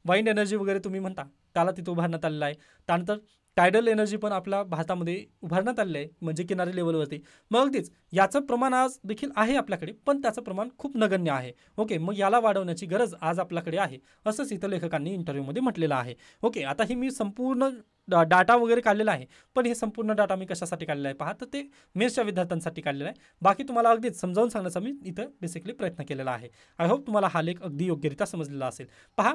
वाइंड एनर्जी वगैरे तुम्ही म्हणता त्याला तिथं उभारण्यात आलेलं आहे. त्यानंतर टायडल एनर्जी पण आपल्या भारतामध्ये उभारण्यात आलेलं आहे, म्हणजे किनारी लेवलवरती. मग अगदीच याचं प्रमाण आज देखील आहे आपल्याकडे, पण त्याचं प्रमाण खूप नगण्य आहे. ओके, मग याला वाढवण्याची गरज आज आपल्याकडे आहे, असंच इथं लेखकांनी इंटरव्ह्यूमध्ये म्हटलेलं आहे. ओके, आता ही मी संपूर्ण डाटा वगैरे काढलेला आहे, पण हे संपूर्ण डाटा मी कशासाठी काढलेला आहे पहा, तर ते मेन्सच्या विद्यार्थ्यांसाठी काढलेलं आहे. बाकी तुम्हाला अगदीच समजावून सांगण्याचा मी इथं बेसिकली प्रयत्न केलेला आहे. आय होप तुम्हाला हा लेख अगदी योग्यरित्या समजलेला असेल. पहा,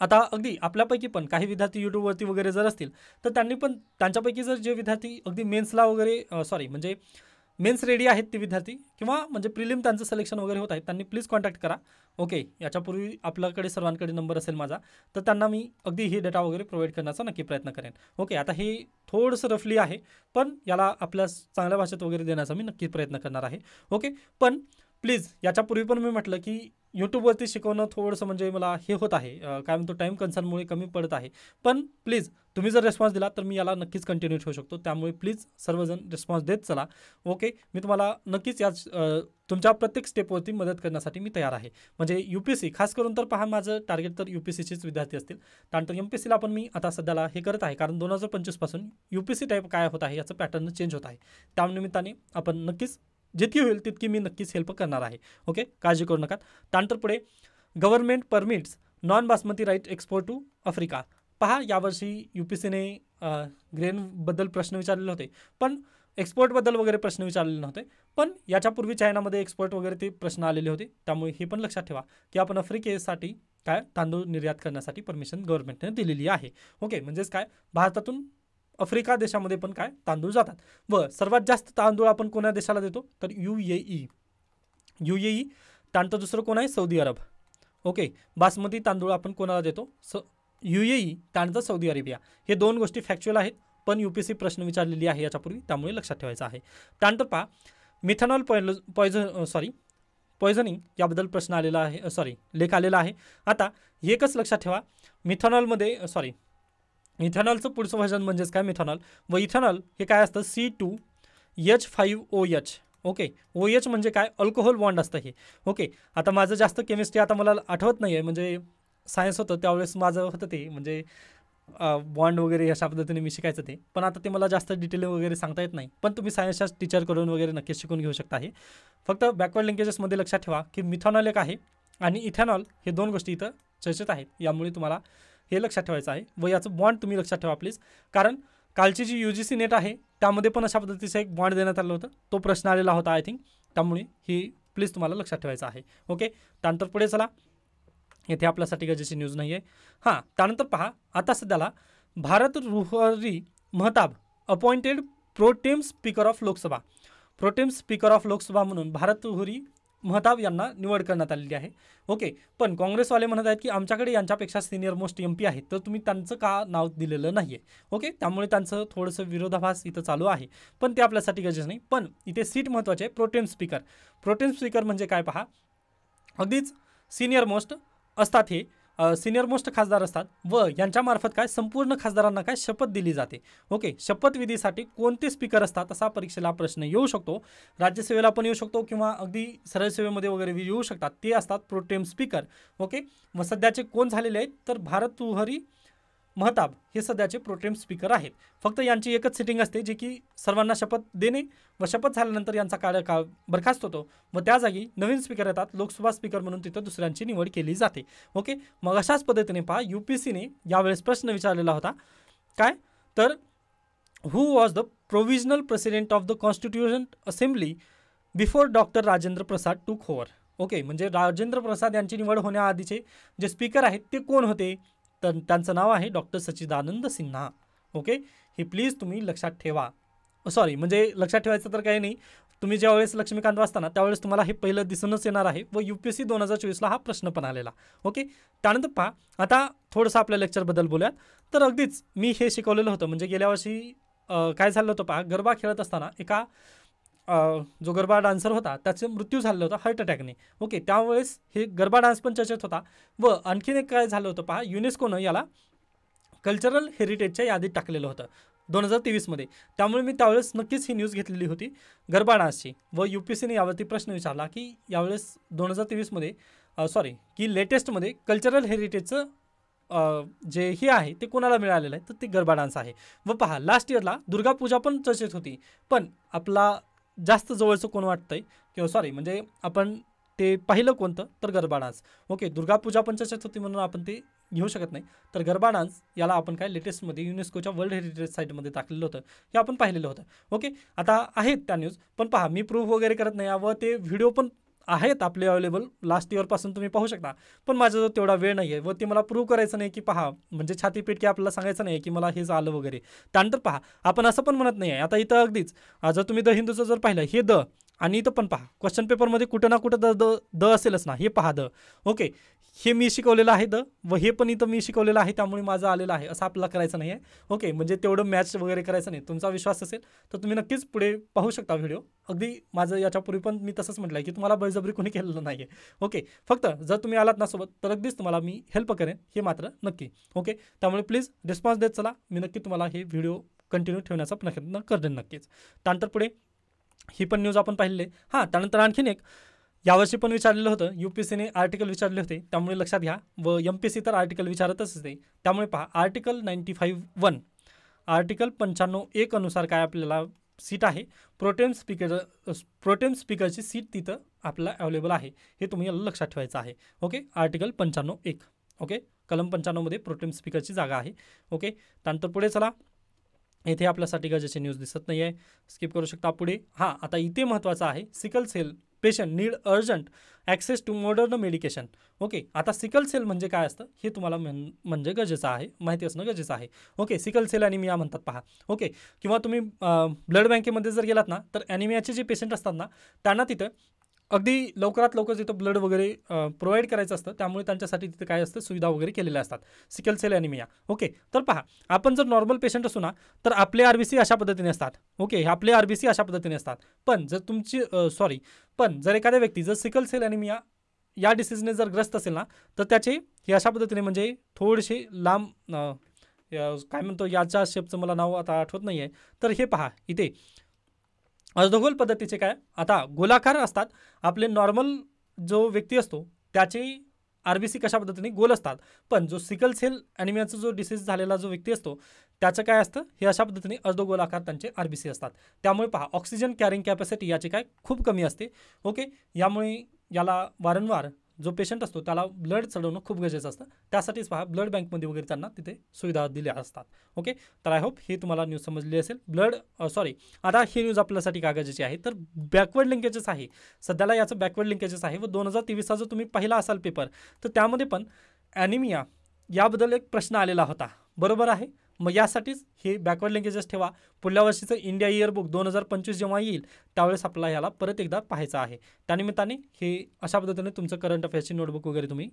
आता अगदी आपल्यापैकी पण काही विद्यार्थी यूट्यूबवरती वगैरे जर असतील, तर त्यांनी पण त्यांच्यापैकी जर जे विद्यार्थी अगदी मेन्सला वगैरे म्हणजे मेन्स रेडी आहेत ते विद्यार्थी, किंवा म्हणजे प्रिलिम त्यांचं सिलेक्शन वगैरे होत आहे, त्यांनी प्लीज कॉन्टॅक्ट करा. ओके, याच्यापूर्वी आपल्याकडे सर्वांकडे नंबर असेल माझा, तर त्यांना मी अगदी ही डेटा वगैरे प्रोव्हाइड करण्याचा नक्की प्रयत्न करेन. ओके, आता हे थोडंसं रफली आहे, पण याला आपल्या चांगल्या भाषेत वगैरे देण्याचा मी नक्की प्रयत्न करणार आहे. ओके, पण प्लीज याच्यापूर्वी पण मी म्हटलं की यूट्यूबवरती शिकवणं थोडंसं म्हणजे मला हे होत आहे, काय म्हणतो, टाईम कन्सर्नमुळे कमी पडत आहे. पण प्लीज तुम्ही जर रिस्पॉन्स दिला तर मी याला नक्कीच कंटिन्यू ठेवू शकतो. त्यामुळे प्लीज सर्वजण रिस्पॉन्स देत चला. ओके, मी तुम्हाला नक्कीच याच तुमच्या प्रत्येक स्टेपवरती मदत करण्यासाठी मी तयार आहे. म्हणजे UPSC खास करून तर पहा, माझं टार्गेट तर UPSCचेच विद्यार्थी असतील. त्यानंतर MPSCला पण मी आता सध्याला हे करत आहे, कारण 2025 पासून UPSC टाईप काय होत आहे याचं पॅटर्न चेंज होत आहे. त्यानिमित्ताने आपण नक्कीच जितकी होईल तितकी मी नक्कीच हेल्प करणार आहे. ओके, काळजी करू नका. त्यानंतर पुढे government permits non basmati white export to Africa. पहा, यावर्षी UPSCने ग्रेनबद्दल प्रश्न विचारलेले होते, पण एक्सपोर्टबद्दल वगैरे प्रश्न विचारलेले नव्हते. पण याच्यापूर्वी चायनामध्ये एक्सपोर्ट वगैरे ते प्रश्न आलेले होते. त्यामुळे हे पण लक्षात ठेवा की आपण आफ्रिकेसाठी काय तांदूळ निर्यात करण्यासाठी परमिशन गव्हर्नमेंटने दिलेली आहे. ओके, म्हणजेच काय, भारतातून आफ्रिका देशामध्ये पण काय तांदूळ जातात. व सर्वात जास्त तांदूळ आपण कोणत्या देशाला देतो, तर UAE. त्यानंतर दुसरं कोण आहे, सौदी अरब. ओके, बासमती तांदूळ आपण कोणाला देतो, UAE. त्यानंतर सौदी अरेबिया. हे दोन गोष्टी फॅक्च्युअल आहेत, पण UPSC प्रश्न विचारलेली आहे याच्यापूर्वी, त्यामुळे लक्षात ठेवायचं आहे. त्यानंतर पहा, मिथेनॉल पॉयझनिंग याबद्दल प्रश्न आलेला आहे, लेख आलेला आहे. आता एकच लक्षात ठेवा, इथेनॉलचं पुढचं व्हर्जन म्हणजेच काय, मिथेनॉल. व इथेनॉल हे काय असतं, C2H5OH. ओके, OH म्हणजे काय, अल्कोहोल बॉन्ड असतं हे. ओके, आता माझं जास्त केमिस्ट्री आता मला आठवत नाही आहे, म्हणजे सायन्स होतं त्यावेळेस माझं होतं ते, म्हणजे बॉन्ड वगैरे अशा पद्धतीने मी शिकायचं ते, पण आता ते मला जास्त डिटेल वगैरे सांगता येत नाही. पण तुम्ही सायन्सच्या टीचरकडून वगैरे नक्कीच शिकून घेऊ शकता. हे फक्त बॅकवर्ड लिंकेजेसमध्ये लक्षात ठेवा की मिथेनॉल एक आहे आणि इथेनॉल हे दोन गोष्टी इथं चर्चेत आहेत. यामुळे तुम्हाला हे लक्षात ठेवायचं आहे. व याचं बॉन्ड तुम्ही लक्षात ठेवा प्लीज, कारण कालची जी UGC नेट आहे त्यामध्ये पण अशा पद्धतीचं एक बॉन्ड देण्यात आलं होतं, तो प्रश्न आलेला होता आय थिंक. त्यामुळे ही प्लीज तुम्हाला लक्षात ठेवायचं आहे. ओके, त्यानंतर पुढे चला, येथे आपल्यासाठी गरजेची न्यूज नाही आहे. हां, त्यानंतर पहा, आता सध्याला Bhartruhari Mahtab appointed pro tem speaker of Lok Sabha म्हणून भारत रुहरी महताब यांना निवड करण्यात आलेली आहे. ओके, पण काँग्रेसवाले म्हणत आहेत की आमच्याकडे यांच्यापेक्षा सिनियर मोस्ट MP आहेत, तर तुम्ही त्यांचं का नाव दिलेलं नाही आहे. ओके, त्यामुळे त्यांचं थोडंसं विरोधाभास इथं चालू आहे, पण ते आपल्यासाठी गरजेचं नाही. पण इथे सीट महत्त्वाचे आहे, प्रोटेम स्पीकर म्हणजे काय पहा, अगदीच सिनियर मोस्ट असतात, हे सिनियर मोस्ट खासदार असतात व यांच्यामार्फत काय संपूर्ण खासदारांना काय शपथ दिली जाते. ओके, शपथविधीसाठी कोणते स्पीकर असतात असा परीक्षेला प्रश्न येऊ शकतो. राज्यसेवेला पण येऊ शकतो किंवा अगदी सरळ सेवेमध्ये वगैरे येऊ शकतात. ते असतात प्रोटेम स्पीकर. ओके, मग सध्याचे कोण झालेले आहेत, तर भारत रुहरी महताब हे सध्याचे प्रोटेम स्पीकर आहेत. फक्त यांची एकच सिटिंग असते, जी की सर्वांना शपथ देणे व शपथ झाल्यानंतर यांचा कार्यकाळ बरखास्त होतो व त्या जागी नवीन स्पीकर येतात. लोकसभा स्पीकर म्हणून तिथं दुसऱ्यांची निवड केली जाते. ओके, मग अशाच पद्धतीने पहा, UPSCने यावेळेस प्रश्न विचारलेला होता, काय, तर who was the provisional president of the constitution assembly before doctor Rajendra Prasad took over. Okay, म्हणजे राजेंद्र प्रसाद यांची निवड होण्याआधीचे जे स्पीकर आहेत ते कोण होते, तर त्यांचं नाव आहे डॉक्टर सच्चिदानंद सिन्हा. ओके, हे प्लीज तुम्ही लक्षात ठेवा. म्हणजे लक्षात ठेवायचं तर काही नाही, तुम्ही ज्यावेळेस लक्ष्मीकांत वाचताना त्यावेळेस तुम्हाला हे पहिलं दिसूनच येणार आहे व UPSC 2024ला हा प्रश्न पण आलेला. ओके, त्यानंतर पहा, आता थोडंसं आपल्या लेक्चरबद्दल बोलूयात. तर अगदीच मी हे शिकवलेलं होतं, म्हणजे गेल्या वर्षी काय झालं होतं पहा, गरबा खेळत असताना एका जो गरबा डान्सर होता त्याचा मृत्यू झालेला होता हार्ट अटॅकने. ओके, त्यावेळेस हे गरबा डान्स पण चर्चेत होता. व आणखीन एक काय झालं होतं पहा, युनेस्कोनं याला कल्चरल हेरिटेजच्या यादीत टाकलेलं होतं 2023मध्ये. त्यामुळे मी त्यावेळेस नक्कीच ही न्यूज घेतलेली होती गरबा डान्सची. व UPSCने यावरती प्रश्न विचारला की यावेळेस 2023मध्ये की लेटेस्टमध्ये कल्चरल हेरिटेजचं जे हे आहे ते कोणाला मिळालेलं आहे, तर ते गरबा डान्स आहे. व पहा लास्ट इयरला दुर्गा पूजा पण चर्चेत होती, पण आपला जास्त जवळचं कोण वाटतंय किंवा सॉरी म्हणजे आपण ते पाहिलं कोणतं, तर गरबा डान्स. ओके, दुर्गा पूजा पण चर्चेत होती म्हणून आपण ते घेऊ शकत नाही. तर गरबा डान्स याला आपण काय लेटेस्टमध्ये युनेस्कोच्या वर्ल्ड हेरिटेज साईटमध्ये टाकलेलं होतं, हे आपण पाहिलेलं होतं. ओके, आता आहेत त्या न्यूज, पण पहा मी प्रूफ वगैरे करत नाही, व ते व्हिडिओ पण आहेत आपले अवेलेबल लास्ट इयरपासून तुम्ही पाहू शकता. पण माझ्याजवळ तेवढा वेळ नाही आहे व ते मला प्रूव्ह करायचं नाही की पहा म्हणजे छातीपीट की आपल्याला सांगायचं नाही की मला हे झालं वगैरे. त्यानंतर पहा आपण असं पण म्हणत नाही आहे, आता इथं अगदीच जर तुम्ही द हिंदूचं जर पाहिलं हे द आणि इथं पण पहा क्वेश्चन पेपरमध्ये कुठं ना कुठं द द द असेलच ना, हे पहा द. ओके, हे मी शिकवलेलं आहे द, व हे पण इथं मी शिकवलेलं आहे त्यामुळे माझं आलेलं आहे, असं आपल्याला करायचं नाही आहे. ओके, म्हणजे तेवढं मॅच वगैरे करायचं नाही. तुमचा विश्वास असेल तर तुम्ही नक्कीच पुढे पाहू शकता व्हिडिओ. अगदी माझं याच्यापूर्वी पण मी तसंच म्हटलं आहे की तुम्हाला बळजबरी कोणी केलेलं नाही आहे. ओके, फक्त जर तुम्ही आलात ना सोबत तर अगदीच तुम्हाला मी हेल्प करेन, हे मात्र नक्की. ओके, त्यामुळे प्लीज रिस्पॉन्स देत चला. मी नक्की तुम्हाला हे व्हिडिओ कंटिन्यू ठेवण्याचा प्रयत्न करेन नक्कीच. त्यानंतर पुढे ही पण न्यूज आपण पाहिलेली आहे. हां, त्यानंतर आणखीन एक यावर्षी पण विचारलेलं होतं, UPSCने आर्टिकल विचारले होते त्यामुळे लक्षात घ्या, व MPSC तर आर्टिकल विचारतच असते. त्यामुळे पहा आर्टिकल 95(1) आर्टिकल 95(1) अनुसार काय आपल्याला सीट आहे, प्रोटेम स्पीकरची सीट तिथं आपल्याला अवेलेबल आहे, हे तुम्ही लक्षात ठेवायचं आहे. Okay, article 95(1). ओके, कलम 95मध्ये प्रोटेम स्पीकरची जागा आहे. ओके, त्यानंतर पुढे चला. इथे आपल्यासाठी गरजेची न्यूज दिसत नाही आहे, स्किप करू शकता पुढे. हां, आता इथे महत्त्वाचं आहे, sickle cell patient need urgent access to modern medication. Okay, आता सिकल सेल म्हणजे काय असतं हे तुम्हाला म्हणजे गरजेचं आहे, माहिती असणं गरजेचं आहे. ओके, सिकल सेल ॲनिमिया म्हणतात पहा. ओके, किंवा तुम्ही ब्लड बँकेमध्ये जर गेलात ना तर ॲनिमियाचे जे पेशंट असतात ना त्यांना तिथं अगदी लवकरात लवकर तिथं ब्लड वगैरे प्रोव्हाइड करायचं असतं, त्यामुळे त्यांच्यासाठी तिथे काय असतं सुविधा वगैरे केलेल्या असतात. Sickle sale anaemia. ओके, तर पहा आपण जर नॉर्मल पेशंट असू ना तर आपले RBC अशा पद्धतीने असतात. ओके, आपले RBC अशा पद्धतीने असतात. पण जर तुमची पण जर एखाद्या व्यक्ती जर सिकल सेल ॲनिमिया या डिसीजने जर ग्रस्त असेल ना तर त्याचे हे अशा पद्धतीने म्हणजे थोडेसे लांब काय म्हणतो याच्या शेपचं मला नाव आता आठवत नाही आहे. तर हे पहा इथे अर्धगोल पद्धतीचे काय आता गोलाकार असतात. आपले नॉर्मल जो व्यक्ती असतो त्याचे RBC कशा पद्धतीने गोल असतात, पण जो सिकल सेल ॲनिमियाचा जो डिसीज झालेला जो व्यक्ती असतो त्याचं काय असतं, हे अशा पद्धतीने अर्धगोलाकार त्यांचे RBC असतात. त्यामुळे पहा ऑक्सिजन कॅरिंग कॅपॅसिटी याची काय खूप कमी असते. ओके, यामुळे याला वारंवार जो पेशंट असतो त्याला ब्लड चढवणं खूप गरजेचं असतं. त्यासाठीच पहा ब्लड बँकमध्ये वगैरे त्यांना तिथे सुविधा दिल्या असतात. ओके, तर आय होप हे तुम्हाला न्यूज समजली असेल. आता ही न्यूज आपल्यासाठी काय गरजेची आहे, तर बॅकवर्ड लिंकेजेस आहे. सध्याला याचं बॅकवर्ड लिंकेजेस आहे व 2023चा जर तुम्ही पाहिला असाल पेपर तर त्यामध्ये पण ॲनिमिया याबद्दल एक प्रश्न आलेला होता, बरोबर आहे. मग यासाठीच हे बॅकवर्ड लिंकेजेस ठेवा. पुढल्या वर्षीचं इंडिया इयरबुक 2025 जेव्हा येईल त्यावेळेस आपल्याला ह्याला परत एकदा पाहायचं आहे. त्यानिमित्ताने हे अशा पद्धतीने तुमचं करंट अफेअर्सची नोटबुक वगैरे तुम्ही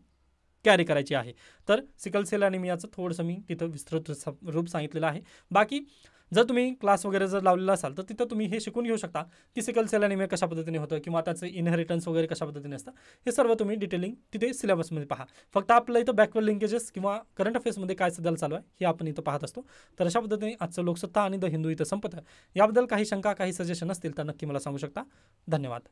कॅरी करायची आहे. तर सिकल सेल ॲनिमियाचं थोडंसं मी तिथं विस्तृत रूप सांगितलेलं आहे. बाकी जर तुम्ही क्लास वगैरे जर लावलेला असाल तर तिथं तुम्ही हे शिकून घेऊ शकता की सिकल सेल ॲनिमिया कशा पद्धतीने होतं किंवा त्याचं इनहेरिटन्स वगैरे कशा पद्धतीने असतं, हे सर्व तुम्ही डिटेलिंग तिथे सिलेबसमध्ये पहा. फक्त आपलं इथं बॅकवर्ड लिंकेजेस किंवा करंट अफेअर्समध्ये काय सध्याला चालू आहे हे आपण इथं पाहत असतो. तर अशा पद्धतीने आजचं लोकसत्ता आणि द हिंदू इथं संपतं. याबद्दल काही शंका काही सजेशन असतील तर नक्की मला सांगू शकता. धन्यवाद.